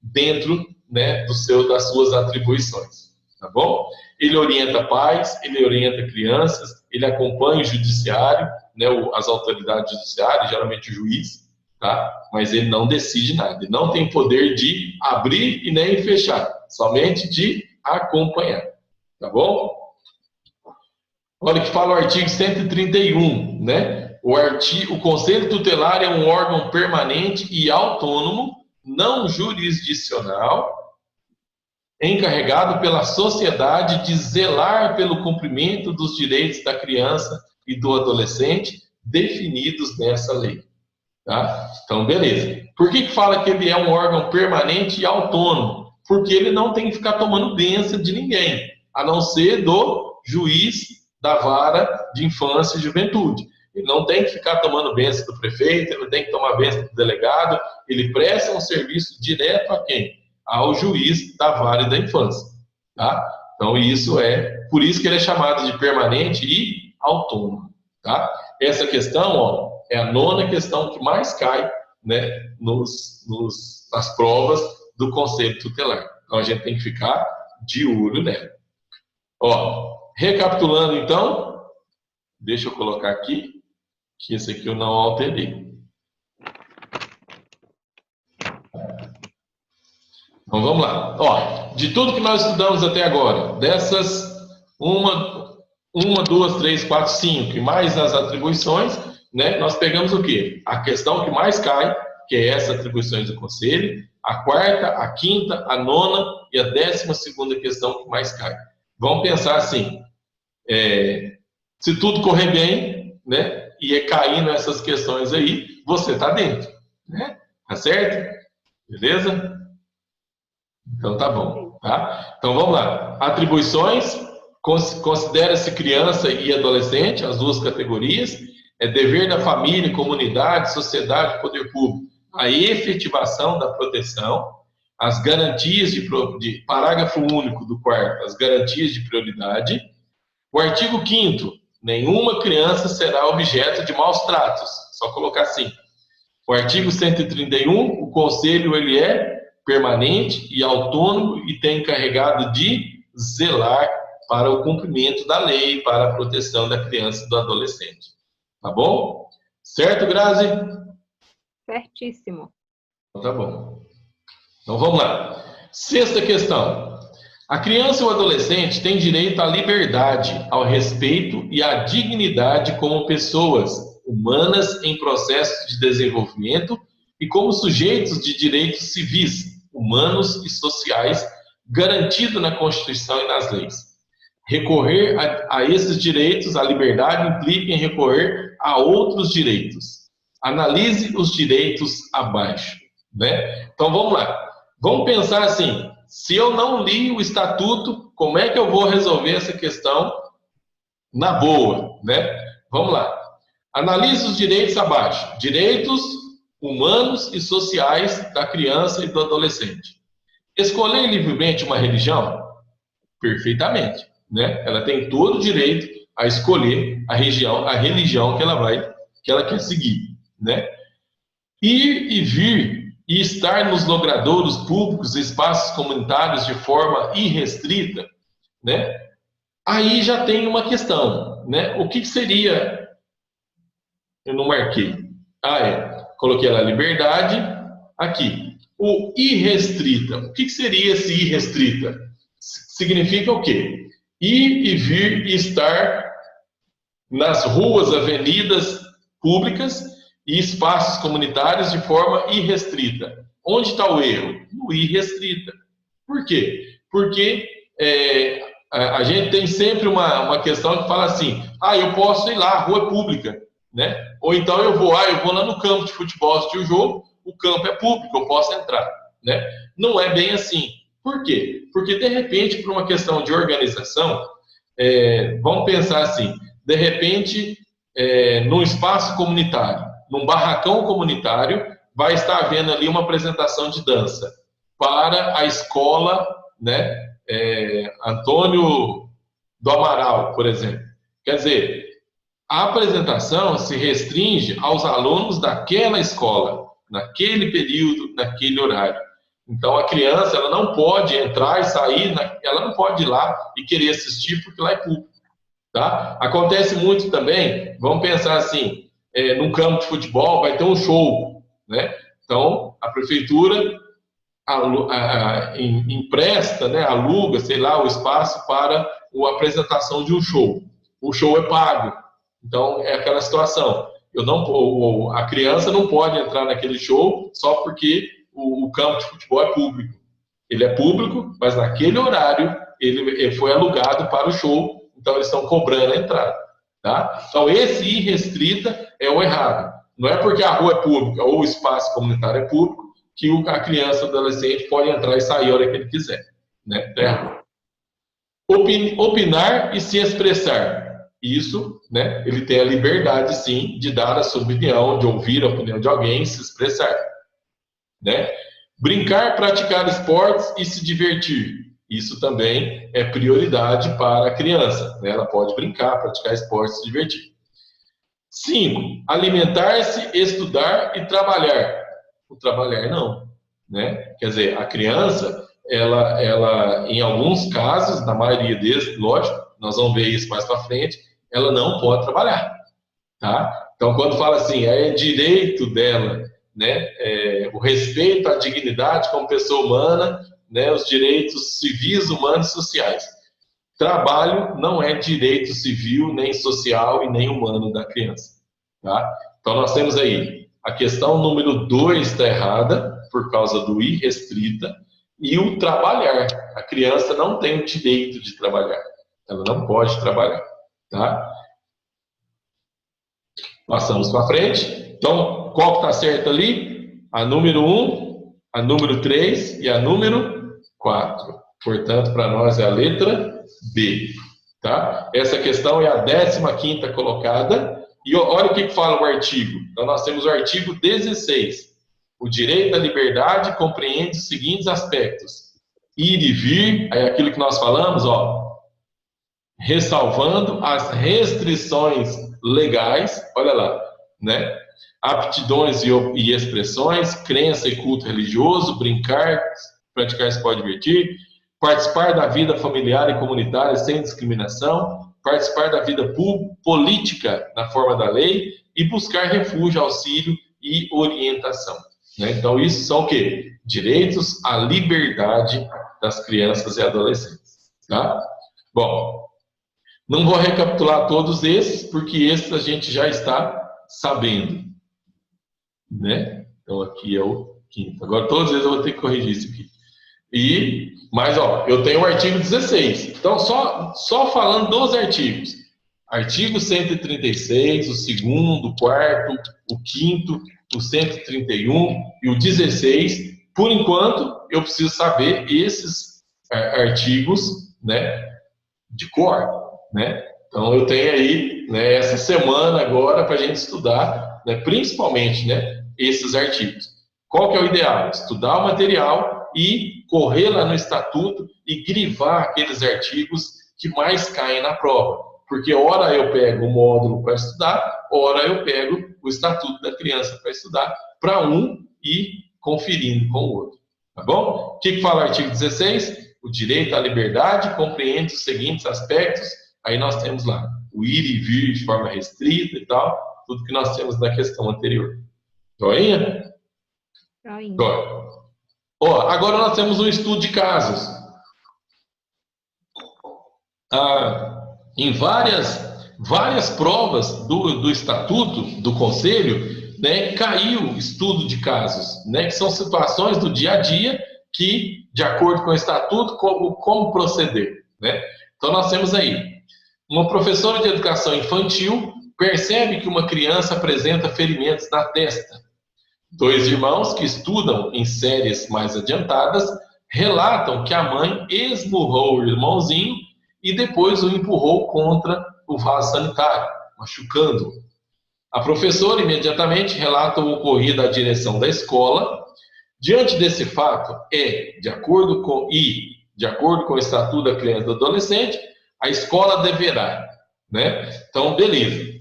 Speaker 1: dentro, né, das suas atribuições, tá bom? Ele orienta pais, ele orienta crianças, ele acompanha o judiciário, né, as autoridades judiciárias, geralmente o juiz, tá? Mas ele não decide nada, ele não tem poder de abrir e nem fechar, somente de acompanhar, tá bom? Olha o que fala o artigo 131, né? O Conselho Tutelar é um órgão permanente e autônomo, não jurisdicional, encarregado pela sociedade de zelar pelo cumprimento dos direitos da criança e do adolescente definidos nessa lei. Tá? Então, beleza. Por que fala que ele é um órgão permanente e autônomo? Porque ele não tem que ficar tomando bênção de ninguém, a não ser do juiz da vara de infância e juventude. Ele não tem que ficar tomando bênção do prefeito, ele não tem que tomar bênção do delegado, ele presta um serviço direto a quem? Ao juiz da vara e da infância. Tá? Então, por isso que ele é chamado de permanente e autônomo. Tá? Essa questão, ó, é a 9ª questão que mais cai, né, nas provas do Conselho Tutelar. Então, a gente tem que ficar de olho nela. Ó, recapitulando, então, deixa eu colocar aqui, que esse aqui eu não alterei. Então, vamos lá. Ó, de tudo que nós estudamos até agora, dessas 1, 2, 3, 4, 5, e mais as atribuições, né, nós pegamos o quê? A questão que mais cai, que é essas atribuições do Conselho, a 4ª, a 5ª, a 9ª e a 12ª questão que mais cai. Vamos pensar assim, se tudo correr bem, né, e cair nessas questões aí, você está dentro, né? Tá certo? Beleza? Então tá bom, tá? Então vamos lá. Atribuições, considera-se criança e adolescente, as duas categorias. É dever da família, comunidade, sociedade, poder público, a efetivação da proteção, as garantias de parágrafo único do 4º, as garantias de prioridade. O artigo 5º, nenhuma criança será objeto de maus tratos. Só colocar assim. O artigo 131, o conselho ele é permanente e autônomo e tem encarregado de zelar para o cumprimento da lei, para a proteção da criança e do adolescente. Tá bom? Certo, Grazi?
Speaker 2: Certíssimo.
Speaker 1: Tá bom. Então vamos lá. 6ª questão. A criança e o adolescente têm direito à liberdade, ao respeito e à dignidade como pessoas humanas em processo de desenvolvimento e como sujeitos de direitos civis, humanos e sociais, garantido na Constituição e nas leis. Recorrer a esses direitos, a liberdade, implica em recorrer a outros direitos. Analise os direitos abaixo, né? Então, vamos lá. Vamos pensar assim, se eu não li o estatuto, como é que eu vou resolver essa questão na boa, né? Vamos lá. Analise os direitos abaixo. Direitos humanos e sociais da criança e do adolescente. Escolher livremente uma religião? Perfeitamente, né? Ela tem todo o direito a escolher a religião que ela quer seguir, né? Ir e vir e estar nos logradouros públicos, espaços comunitários de forma irrestrita, né? Aí já tem uma questão, né? O que seria? Eu não marquei. Coloquei a liberdade aqui. O irrestrita. O que seria esse irrestrita? Significa o quê? Ir e vir e estar nas ruas, avenidas públicas e espaços comunitários de forma irrestrita. Onde está o erro? No irrestrita. Por quê? Porque a gente tem sempre uma questão que fala assim, eu posso ir lá, a rua é pública, né? Ou então eu vou lá no campo de futebol assistir o jogo, o campo é público, eu posso entrar, né? Não é bem assim. Por quê? Porque, de repente, por uma questão de organização, vamos pensar assim, de repente, num espaço comunitário, num barracão comunitário, vai estar havendo ali uma apresentação de dança para a escola, né, Antônio do Amaral, por exemplo. Quer dizer, a apresentação se restringe aos alunos daquela escola, naquele período, naquele horário. Então, a criança ela não pode entrar e sair, ela não pode ir lá e querer assistir, porque lá é público. Tá? Acontece muito também, vamos pensar assim, num campo de futebol vai ter um show, né? Então, a prefeitura empresta, né, aluga, sei lá, o espaço para a apresentação de um show. O show é pago. Então, é aquela situação. A criança não pode entrar naquele show só porque o campo de futebol é público. Ele é público, mas naquele horário ele foi alugado para o show, então eles estão cobrando a entrada. Tá? Então, esse irrestrita é o errado. Não é porque a rua é pública ou o espaço comunitário é público que a criança ou adolescente pode entrar e sair a hora que ele quiser. Né? Opinar e se expressar. Isso, né, ele tem a liberdade, sim, de dar a sua opinião, de ouvir a opinião de alguém e se expressar. Né? Brincar, praticar esportes e se divertir. Isso também é prioridade para a criança. Né? Ela pode brincar, praticar esportes e se divertir. 5. Alimentar-se, estudar e trabalhar. O trabalhar não. Né? Quer dizer, a criança, ela, em alguns casos, na maioria deles, lógico, nós vamos ver isso mais para frente, ela não pode trabalhar. Tá? Então, quando fala assim, é direito dela, né, o respeito à dignidade como pessoa humana, né, os direitos civis, humanos e sociais. Trabalho não é direito civil, nem social e nem humano da criança. Tá? Então, nós temos aí a questão número 2 está errada, por causa do irrestrita, e o trabalhar. A criança não tem o direito de trabalhar. Ela não pode trabalhar. Tá? Passamos para frente. Então, qual que está certo ali? A número 1, a número 3 e a número 4. Portanto, para nós é a letra B. Tá? Essa questão é a 15ª colocada. E olha o que fala o artigo. Então, nós temos o artigo 16. O direito à liberdade compreende os seguintes aspectos. Ir e vir, é aquilo que nós falamos, ressalvando as restrições legais, olha lá, né? Aptidões e expressões, crença e culto religioso, brincar, praticar esporte divertir, participar da vida familiar e comunitária sem discriminação, participar da vida política na forma da lei e buscar refúgio, auxílio e orientação. Né? Então, isso são o quê? Direitos à liberdade das crianças e adolescentes. Tá? Bom, não vou recapitular todos esses, porque esses a gente já está sabendo. Né? Então, aqui é o 5º. Agora, todos eles eu vou ter que corrigir isso aqui. Mas, eu tenho o artigo 16. Então, só falando dos artigos. Artigo 136, o 2º, o 4º, o 5º, o 131 e o 16. Por enquanto, eu preciso saber esses artigos, né, de cor. Né? Então, eu tenho aí, né, essa semana agora para a gente estudar, né, principalmente, né, esses artigos. Qual que é o ideal? Estudar o material e correr lá no estatuto e grivar aqueles artigos que mais caem na prova. Porque ora eu pego o módulo para estudar, ora eu pego o estatuto da criança para estudar, para um e conferindo com o outro. Tá bom? O que fala o artigo 16? O direito à liberdade compreende os seguintes aspectos. Aí nós temos lá o ir e vir de forma restrita e tal, tudo que nós temos na questão anterior. Joinha?
Speaker 2: Joinha.
Speaker 1: Agora nós temos um estudo de casos. Em várias provas do estatuto do conselho, né, caiu estudo de casos, né, que são situações do dia a dia que, de acordo com o estatuto, como proceder. Né? Então nós temos aí uma professora de educação infantil percebe que uma criança apresenta ferimentos na testa. 2 irmãos que estudam em séries mais adiantadas relatam que a mãe esmurrou o irmãozinho e depois o empurrou contra o vaso sanitário. machucando. A professora imediatamente relata o ocorrido à direção da escola. Diante desse fato, de acordo com o Estatuto da Criança e do Adolescente, a escola deverá, né? Então, beleza.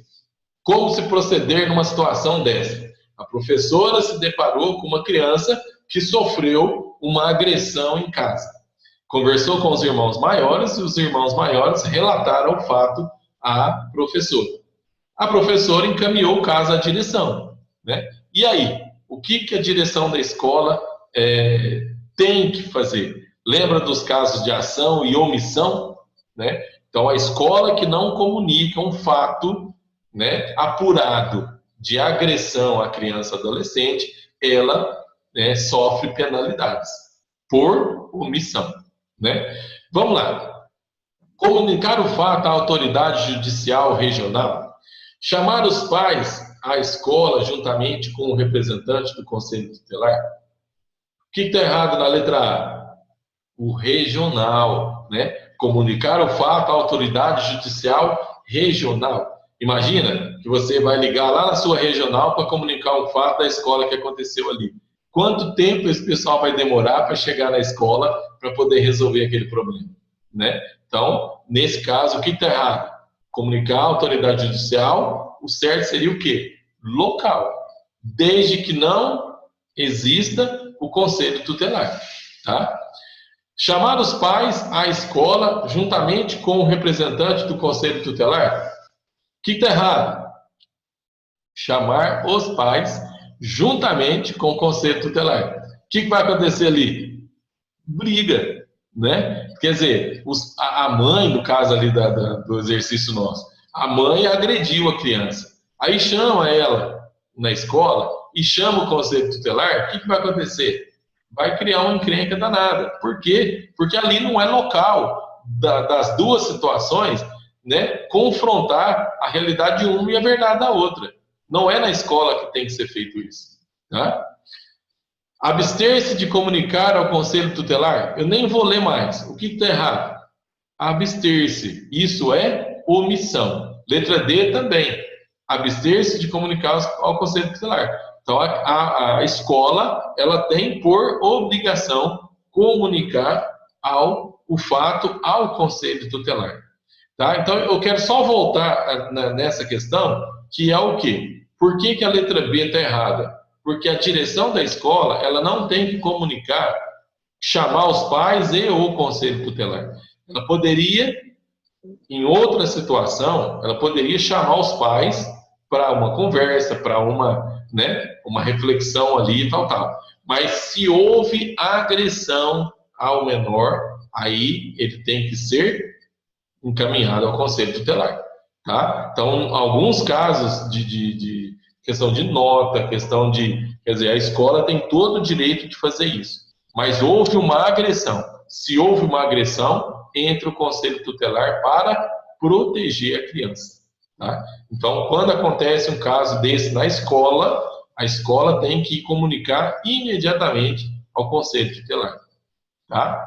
Speaker 1: Como se proceder numa situação dessa? A professora se deparou com uma criança que sofreu uma agressão em casa. Conversou com os irmãos maiores e os irmãos maiores relataram o fato à professora. A professora encaminhou o caso à direção, né? E aí, o que a direção da escola tem que fazer? Lembra dos casos de ação e omissão, né? Então, a escola que não comunica um fato, né, apurado de agressão à criança e adolescente, ela, né, sofre penalidades por omissão, né? Vamos lá. Comunicar o fato à autoridade judicial regional. Chamar os pais à escola juntamente com o representante do Conselho Tutelar. O que está errado na letra A? O regional, né? Comunicar o fato à autoridade judicial regional. Imagina que você vai ligar lá na sua regional para comunicar o fato da escola que aconteceu ali. Quanto tempo esse pessoal vai demorar para chegar na escola para poder resolver aquele problema, né? Então, nesse caso, o que está errado? Comunicar à autoridade judicial, o certo seria o quê? Local, desde que não exista o conselho tutelar, tá? Chamar os pais à escola juntamente com o representante do conselho tutelar. O que está errado? Chamar os pais juntamente com o conselho tutelar. O que vai acontecer ali? Briga, né? Quer dizer, a mãe, no caso ali do exercício nosso, a mãe agrediu a criança. Aí chama ela na escola e chama o conselho tutelar. O que vai acontecer? Vai criar uma encrenca danada. Por quê? Porque ali não é local das duas situações, né, confrontar a realidade de uma e a verdade da outra. Não é na escola que tem que ser feito isso, tá? Abster-se de comunicar ao conselho tutelar. Eu nem vou ler mais. O que está errado? Abster-se. Isso é omissão. Letra D também. Abster-se de comunicar ao conselho tutelar. Então, a escola, ela tem por obrigação comunicar o fato ao conselho tutelar. Tá? Então, eu quero só voltar nessa questão, que é o quê? Por que a letra B está errada? Porque a direção da escola, ela não tem que comunicar, chamar os pais e o conselho tutelar. Ela poderia, em outra situação, ela poderia chamar os pais para uma conversa, para uma reflexão ali e tal. Mas se houve agressão ao menor, aí ele tem que ser encaminhado ao conselho tutelar, tá? Então, alguns casos de questão de nota, questão quer dizer, a escola tem todo o direito de fazer isso, mas houve uma agressão. Se houve uma agressão, entra o conselho tutelar para proteger a criança, tá? Então, quando acontece um caso desse na escola, a escola tem que comunicar imediatamente ao conselho tutelar, tá?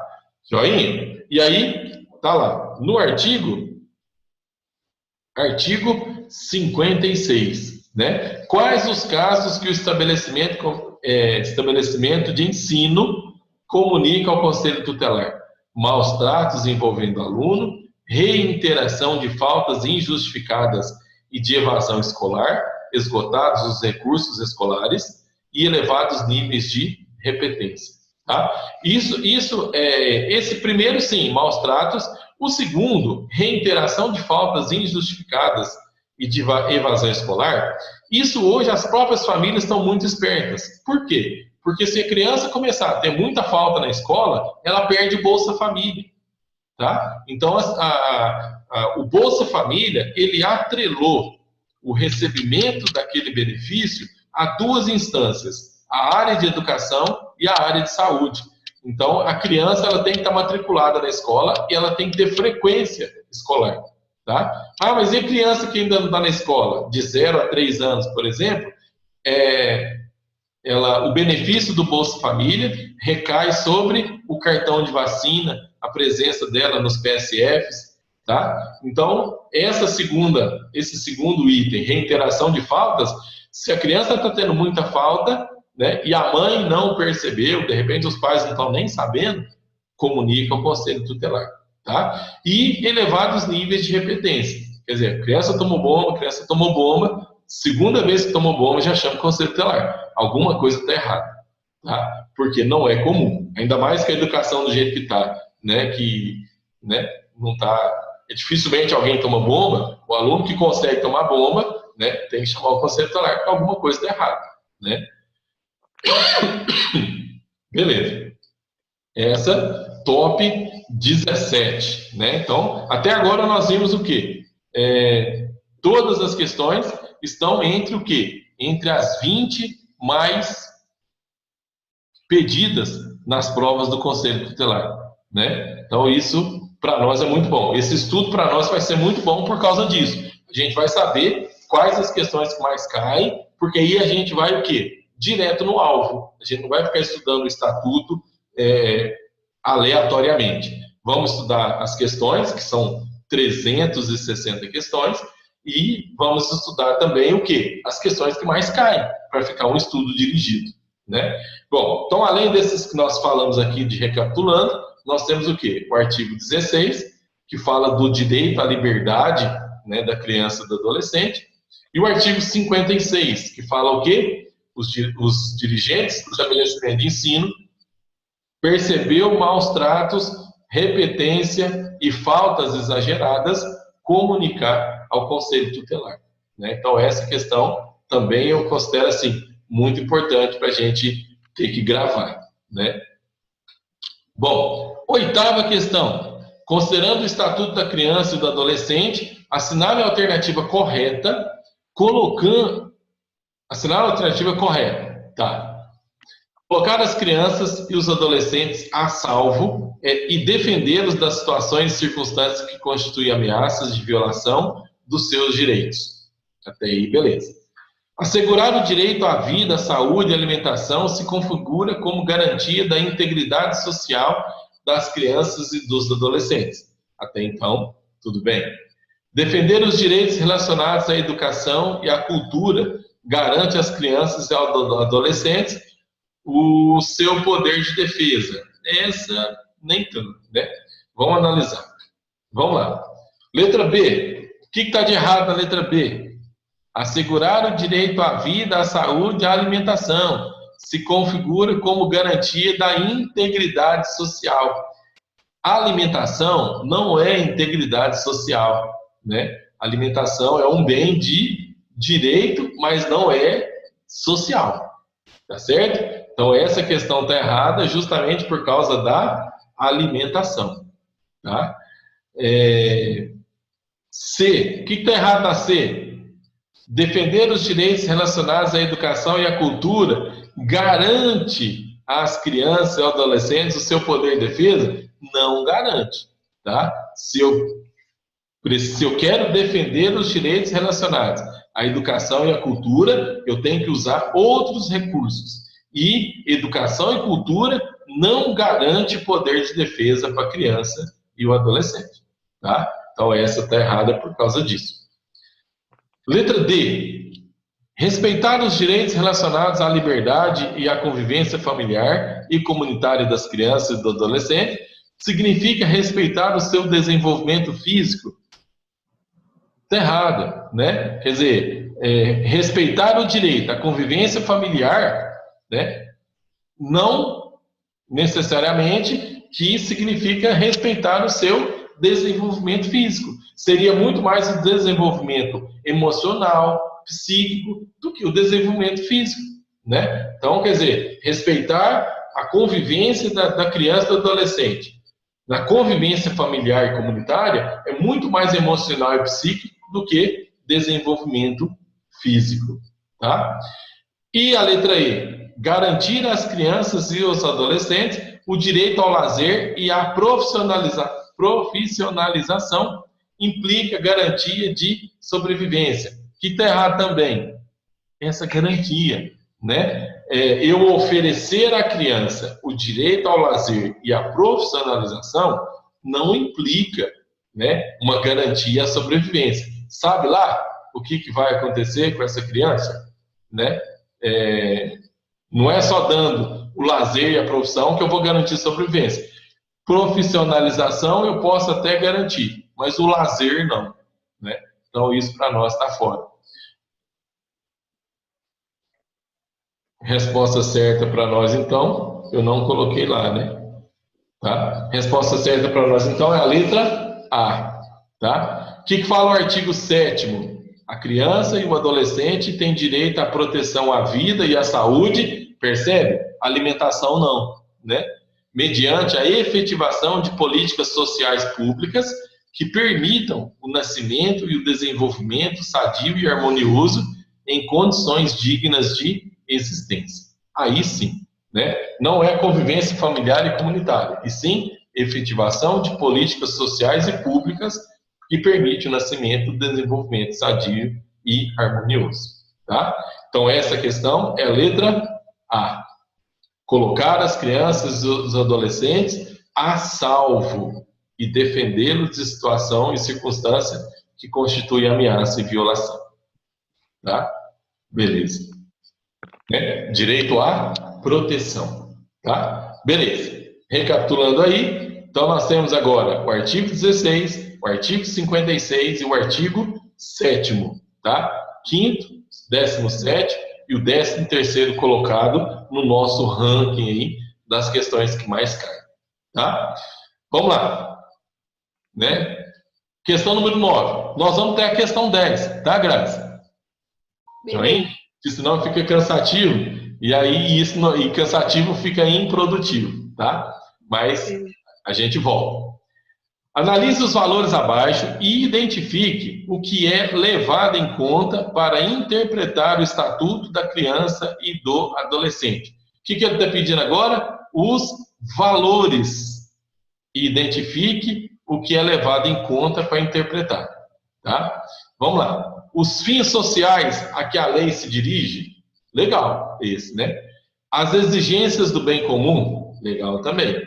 Speaker 1: Joinha? E aí, tá lá, no artigo 56, né? Quais os casos que o estabelecimento de ensino comunica ao conselho tutelar? Maus tratos envolvendo aluno, reiteração de faltas injustificadas e de evasão escolar, esgotados os recursos escolares e elevados níveis de repetência. Tá? Esse primeiro, sim, maus tratos. O segundo, reiteração de faltas injustificadas e de evasão escolar. Isso hoje as próprias famílias estão muito espertas. Por quê? Porque se a criança começar a ter muita falta na escola, ela perde Bolsa Família. Tá? Então, o Bolsa Família, ele atrelou o recebimento daquele benefício a duas instâncias, a área de educação e a área de saúde. Então, a criança ela tem que estar matriculada na escola e ela tem que ter frequência escolar. Tá? Mas e a criança que ainda não está na escola? De 0 a 3 anos, por exemplo, o benefício do Bolsa Família recai sobre o cartão de vacina, a presença dela nos PSFs, tá? Então, esse segundo item, reiteração de faltas, se a criança está tendo muita falta, né, e a mãe não percebeu, de repente os pais não estão nem sabendo, comunica ao conselho tutelar, tá? E elevados níveis de repetência. Quer dizer, criança tomou bomba, segunda vez que tomou bomba já chama o conselho tutelar. Alguma coisa está errada, tá? Porque não é comum. Ainda mais que a educação do jeito que está, né, que, né, não está... Dificilmente alguém toma bomba, o aluno que consegue tomar bomba, né, tem que chamar o conselho tutelar porque alguma coisa está errada, né? Beleza. Essa top 17, né? Então, até agora nós vimos o quê? Todas as questões estão entre o quê? Entre as 20 mais pedidas nas provas do Conselho Tutelar, né? Então, isso para nós é muito bom. Esse estudo para nós vai ser muito bom por causa disso. A gente vai saber quais as questões que mais caem, porque aí a gente vai o quê? Direto no alvo. A gente não vai ficar estudando o estatuto aleatoriamente. Vamos estudar as questões, que são 360 questões, e vamos estudar também o quê? As questões que mais caem, para ficar um estudo dirigido, né? Bom, então além desses que nós falamos aqui de recapitulando, nós temos o quê? O artigo 16, que fala do direito à liberdade, né, da criança e do adolescente, e o artigo 56, que fala o quê? Os dirigentes do estabelecimento de ensino percebeu maus tratos, repetência e faltas exageradas, comunicar ao conselho tutelar, né? Então, essa questão também eu considero assim, muito importante para a gente ter que gravar, né? Bom, 8ª questão. Considerando o Estatuto da Criança e do Adolescente, assinale a alternativa correta, assinale a alternativa correta, tá? Colocar as crianças e os adolescentes a salvo e defendê-los das situações e circunstâncias que constituem ameaças de violação dos seus direitos. Até aí, beleza. Assegurar o direito à vida, à saúde e à alimentação se configura como garantia da integridade social das crianças e dos adolescentes. Até então, tudo bem. Defender os direitos relacionados à educação e à cultura garante às crianças e aos adolescentes o seu poder de defesa. Essa, nem tanto, né? Vamos analisar. Vamos lá. Letra B. O que está de errado na letra B? Assegurar o direito à vida, à saúde e à alimentação se configura como garantia da integridade social. A alimentação não é integridade social, né? A alimentação é um bem de direito, mas não é social. Tá certo? Então, essa questão está errada justamente por causa da alimentação. Tá? C. O que está errado na C? Defender os direitos relacionados à educação e à cultura garante às crianças e adolescentes o seu poder de defesa? Não garante. Tá? Se eu quero defender os direitos relacionados à educação e à cultura, eu tenho que usar outros recursos. E educação e cultura não garante poder de defesa para a criança e o adolescente. Tá? Então, essa está errada por causa disso. Letra D. Respeitar os direitos relacionados à liberdade e à convivência familiar e comunitária das crianças e do adolescente significa respeitar o seu desenvolvimento físico. Está errado, né? Quer dizer, respeitar o direito à convivência familiar, né? Não necessariamente que significa respeitar o seu desenvolvimento físico. Seria muito mais o desenvolvimento emocional, psíquico, do que o desenvolvimento físico, né? Então, quer dizer, respeitar a convivência da criança e do adolescente. Na convivência familiar e comunitária, é muito mais emocional e psíquico do que desenvolvimento físico, tá? E a letra E, garantir às crianças e aos adolescentes o direito ao lazer e à profissionalização implica garantia de sobrevivência. Que está errado também, essa garantia, né? Eu oferecer à criança o direito ao lazer e à profissionalização não implica, né, uma garantia à sobrevivência. Sabe lá o que vai acontecer com essa criança? Né? Não é só dando o lazer e a profissão que eu vou garantir sobrevivência. Profissionalização eu posso até garantir, mas o lazer não. Né? Então isso para nós está fora. Resposta certa para nós, então, eu não coloquei lá, né? Tá? Resposta certa para nós, então, é a letra A. Tá? O que fala o artigo 7º? A criança e o adolescente têm direito à proteção à vida e à saúde, percebe? Alimentação não, né? Mediante a efetivação de políticas sociais públicas que permitam o nascimento e o desenvolvimento sadio e harmonioso em condições dignas de existência. Aí sim, né? Não é convivência familiar e comunitária, e sim efetivação de políticas sociais e públicas que permite o nascimento e o desenvolvimento sadio e harmonioso. Tá? Então essa questão é a letra A. Colocar as crianças e os adolescentes a salvo e defendê-los de situação e circunstância que constitui ameaça e violação. Tá? Beleza. Direito à proteção. Tá? Beleza. Recapitulando aí, então nós temos agora o artigo 16, o artigo 56 e o artigo 7º. Tá? 5º, 17º e o 13º colocado no nosso ranking aí das questões que mais caem. Tá? Vamos lá. Né? Questão número 9. Nós vamos ter a questão 10, tá, Graça? Joinha? Senão fica cansativo, e aí e cansativo fica improdutivo, tá? Mas a gente volta. Analise os valores abaixo e identifique o que é levado em conta para interpretar o Estatuto da Criança e do Adolescente. O que ele está pedindo agora? Os valores. E identifique o que é levado em conta para interpretar. Tá? Vamos lá. Os fins sociais a que a lei se dirige? Legal, esse, né? As exigências do bem comum? Legal também.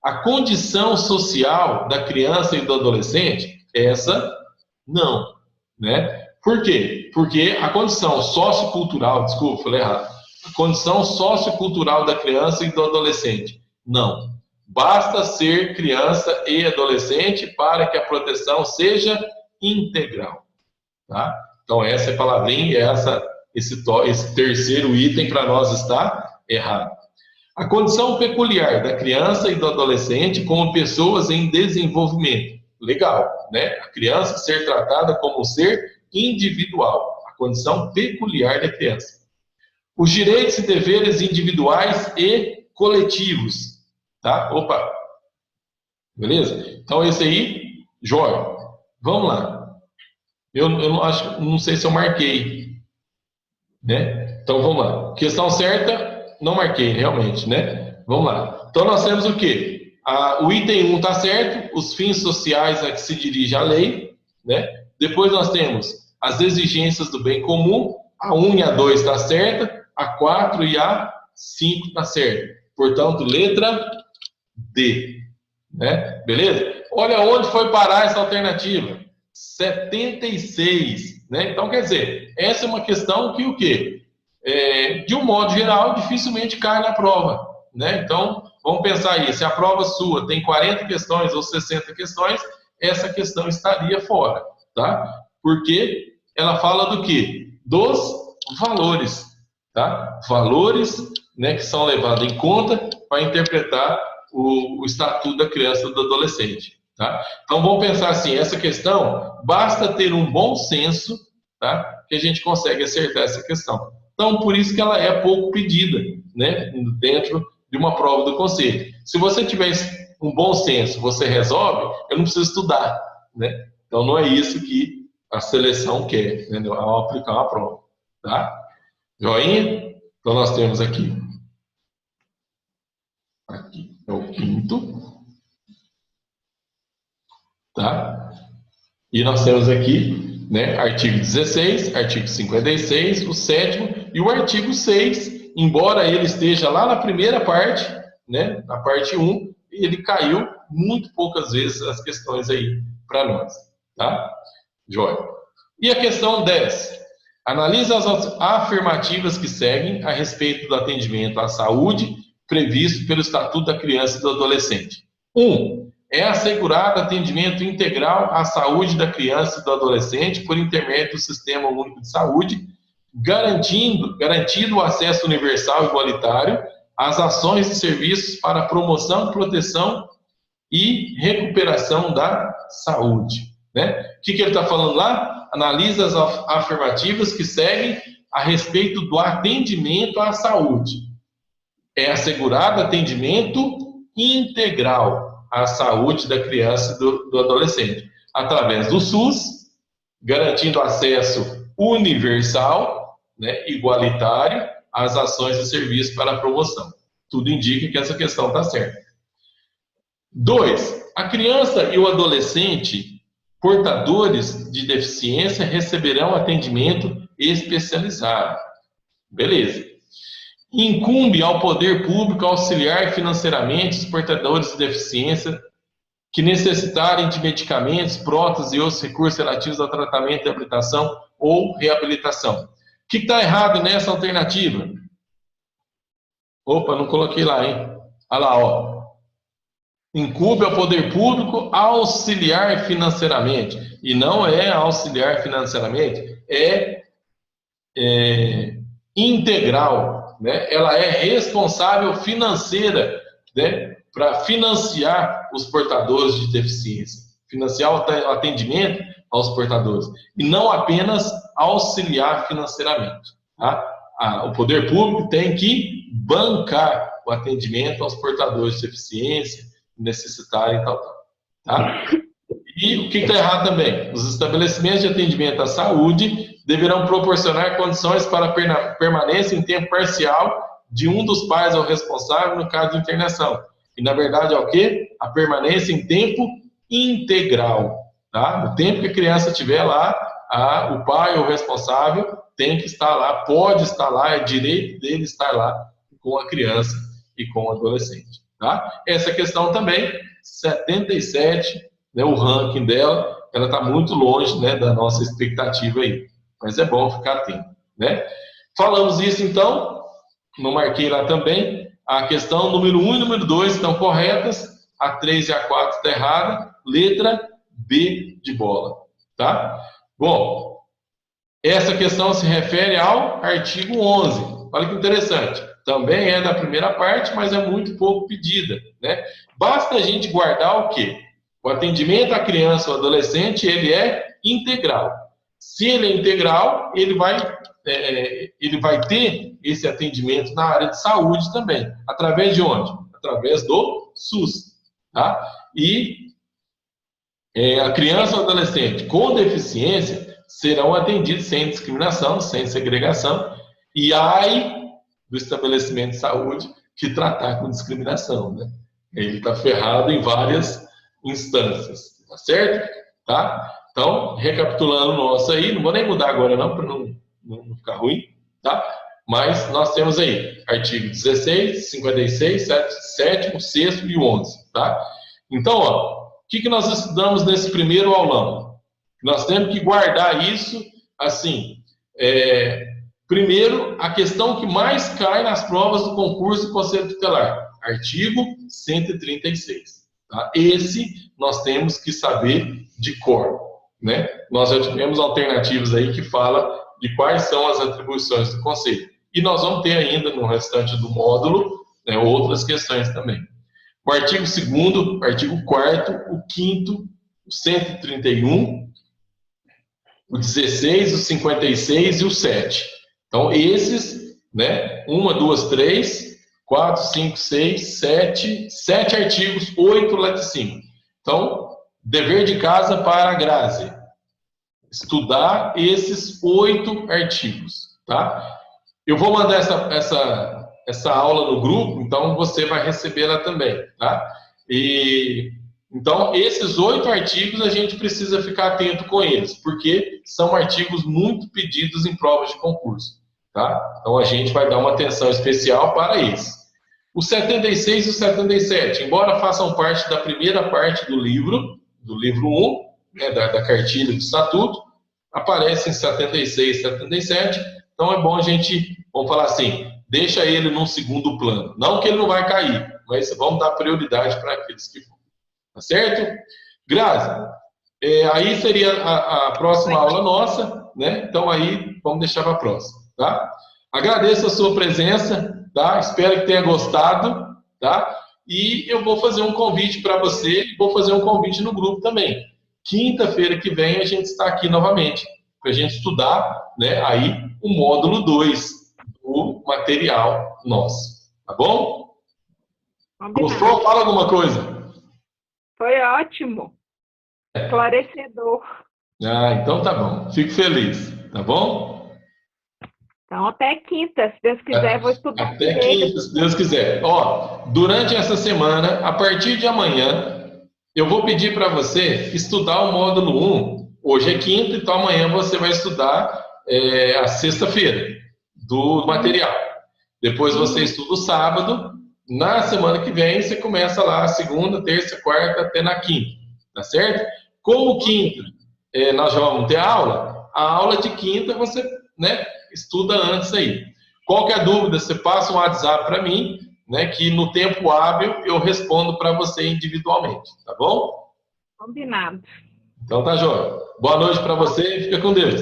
Speaker 1: A condição social da criança e do adolescente? Essa, não. Né? Por quê? Porque a condição sociocultural, desculpa, falei errado. A condição sociocultural da criança e do adolescente? Não. Basta ser criança e adolescente para que a proteção seja integral. Tá? Então, essa palavrinha, esse terceiro item para nós está errado. A condição peculiar da criança e do adolescente como pessoas em desenvolvimento. Legal, né? A criança ser tratada como um ser individual. A condição peculiar da criança. Os direitos e deveres individuais e coletivos. Tá? Opa! Beleza? Então, esse aí, jóia. Vamos lá. Eu não sei se eu marquei, né? Então vamos lá. Questão certa, não marquei realmente, né? Vamos lá. Então nós temos o quê? O item 1 está certo, os fins sociais a que se dirige a lei, né? Depois nós temos as exigências do bem comum, a 1 e a 2 está certa, a 4 e a 5 está certa. Portanto, letra D, né? Beleza? Olha onde foi parar essa alternativa. 76, né? Então, quer dizer, essa é uma questão que o quê? De um modo geral, dificilmente cai na prova, né? Então, vamos pensar aí, se a prova sua tem 40 questões ou 60 questões, essa questão estaria fora, tá? Porque ela fala do quê? Dos valores, tá? Valores, né, que são levados em conta para interpretar o Estatuto da Criança e do Adolescente. Tá? Então vamos pensar assim, essa questão, basta ter um bom senso, tá? Que a gente consegue acertar essa questão. Então por isso que ela é pouco pedida, né? Dentro de uma prova do conselho. Se você tiver um bom senso, você resolve, eu não preciso estudar, né? Então não é isso que a seleção quer, entendeu? Ao aplicar uma prova, tá? Joinha? Então nós temos aqui é o 5º. Tá? E nós temos aqui, né, artigo 16, artigo 56, o 7º e o artigo 6, embora ele esteja lá na primeira parte, né, na parte 1, ele caiu muito poucas vezes as questões aí para nós, tá? Joia. E a questão 10. Analisa as afirmativas que seguem a respeito do atendimento à saúde previsto pelo Estatuto da Criança e do Adolescente. 1. É assegurado atendimento integral à saúde da criança e do adolescente por intermédio do Sistema Único de Saúde, garantido o acesso universal e igualitário às ações e serviços para promoção, proteção e recuperação da saúde. Né? O que ele está falando lá? Analisa as afirmativas que seguem a respeito do atendimento à saúde. É assegurado atendimento integral à saúde da criança e do adolescente, através do SUS, garantindo acesso universal, né, igualitário, às ações e serviços para a promoção. Tudo indica que essa questão está certa. 2. A criança e o adolescente portadores de deficiência receberão atendimento especializado. Beleza. Incumbe ao poder público auxiliar financeiramente os portadores de deficiência que necessitarem de medicamentos, próteses e outros recursos relativos ao tratamento, reabilitação ou reabilitação. O que está errado nessa alternativa? Opa, não coloquei lá, hein? Olha lá, ó. Incumbe ao poder público auxiliar financeiramente. E não é auxiliar financeiramente, é integral. Né? Ela é responsável financeira, né, para financiar os portadores de deficiência. Financiar o atendimento aos portadores. E não apenas auxiliar financeiramente. Tá? O poder público tem que bancar o atendimento aos portadores de deficiência, necessitarem e tal. Tá? E o que está errado também? Os estabelecimentos de atendimento à saúde deverão proporcionar condições para a permanência em tempo parcial de um dos pais ou responsável no caso de internação. E, na verdade, é o quê? A permanência em tempo integral. Tá? No tempo que a criança estiver lá, o pai ou responsável tem que estar lá, pode estar lá, é direito dele estar lá com a criança e com o adolescente. Tá? Essa questão também, 77, né, o ranking dela, ela está muito longe, né, da nossa expectativa aí. Mas é bom ficar atento. Né? Falamos isso, então, não marquei lá também, a questão número 1 e número 2 estão corretas, a 3 e a 4 está errada, letra B de bola. Tá? Bom, essa questão se refere ao artigo 11. Olha que interessante. Também é da primeira parte, mas é muito pouco pedida. Né? Basta a gente guardar o quê? O atendimento à criança ou adolescente, ele é integral. Se ele é integral, ele vai ter esse atendimento na área de saúde também. Através de onde? Através do SUS. Tá? E a criança ou adolescente com deficiência serão atendidos sem discriminação, sem segregação, e ai do estabelecimento de saúde que tratar com discriminação. Né? Ele está ferrado em várias instâncias. Tá certo? Tá? Então, recapitulando o nosso aí, não vou nem mudar agora não, para não ficar ruim, tá? Mas nós temos aí artigo 16, 56, 7º, 6º e 11, tá? Então, ó, o que nós estudamos nesse primeiro aulão? Nós temos que guardar isso, assim, primeiro, a questão que mais cai nas provas do concurso do Conselho Tutelar, artigo 136, tá? Esse nós temos que saber de cor. Né? Nós já tivemos alternativas aí que fala de quais são as atribuições do Conselho. E nós vamos ter ainda no restante do módulo, né, outras questões também. O artigo 2º, o artigo 4º, o 5º, o 131, o 16, o 56 e o 7. Então, esses, né, 1, 2, 3, 4, 5, 6, 7 artigos, 8 laticínios. Então, dever de casa para a Grazi. Estudar esses 8 artigos, tá? Eu vou mandar essa aula no grupo, então você vai recebê-la também, tá? Então, esses 8 artigos a gente precisa ficar atento com eles, porque são artigos muito pedidos em provas de concurso, tá? Então, a gente vai dar uma atenção especial para eles. O 76 e o 77, embora façam parte da primeira parte do livro 1, né, da cartilha do estatuto, aparece em 76, 77, então é bom a gente, vamos falar assim, deixa ele num segundo plano. Não que ele não vai cair, mas vamos dar prioridade para aqueles que vão. Tá certo? Grazi, aí seria a próxima aula nossa, né? Então aí vamos deixar para a próxima, tá? Agradeço a sua presença, tá? Espero que tenha gostado, tá? E eu vou fazer um convite para você e vou fazer um convite no grupo também. Quinta-feira que vem a gente está aqui novamente para a gente estudar, né? Aí o módulo 2 do material nosso, tá bom? Gostou? Fala alguma coisa.
Speaker 2: Foi ótimo. Esclarecedor.
Speaker 1: Então tá bom. Fico feliz, tá bom?
Speaker 2: Então, até quinta, se Deus quiser, vou estudar.
Speaker 1: Até quinta, se Deus quiser. Ó, durante essa semana, a partir de amanhã, eu vou pedir para você estudar o módulo 1. Hoje é quinta, então amanhã você vai estudar a sexta-feira do material. Depois você estuda o sábado. Na semana que vem, você começa lá segunda, terça, quarta, até na quinta. Tá certo? Como quinta nós já vamos ter aula, a aula de quinta você, né, estuda antes aí. Qualquer dúvida, você passa um WhatsApp para mim, né, que no tempo hábil eu respondo para você individualmente, tá bom?
Speaker 2: Combinado.
Speaker 1: Então tá jóia. Boa noite para você e fica com Deus.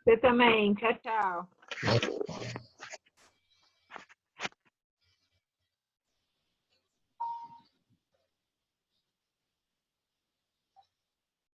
Speaker 2: Você também. Tchau, tchau.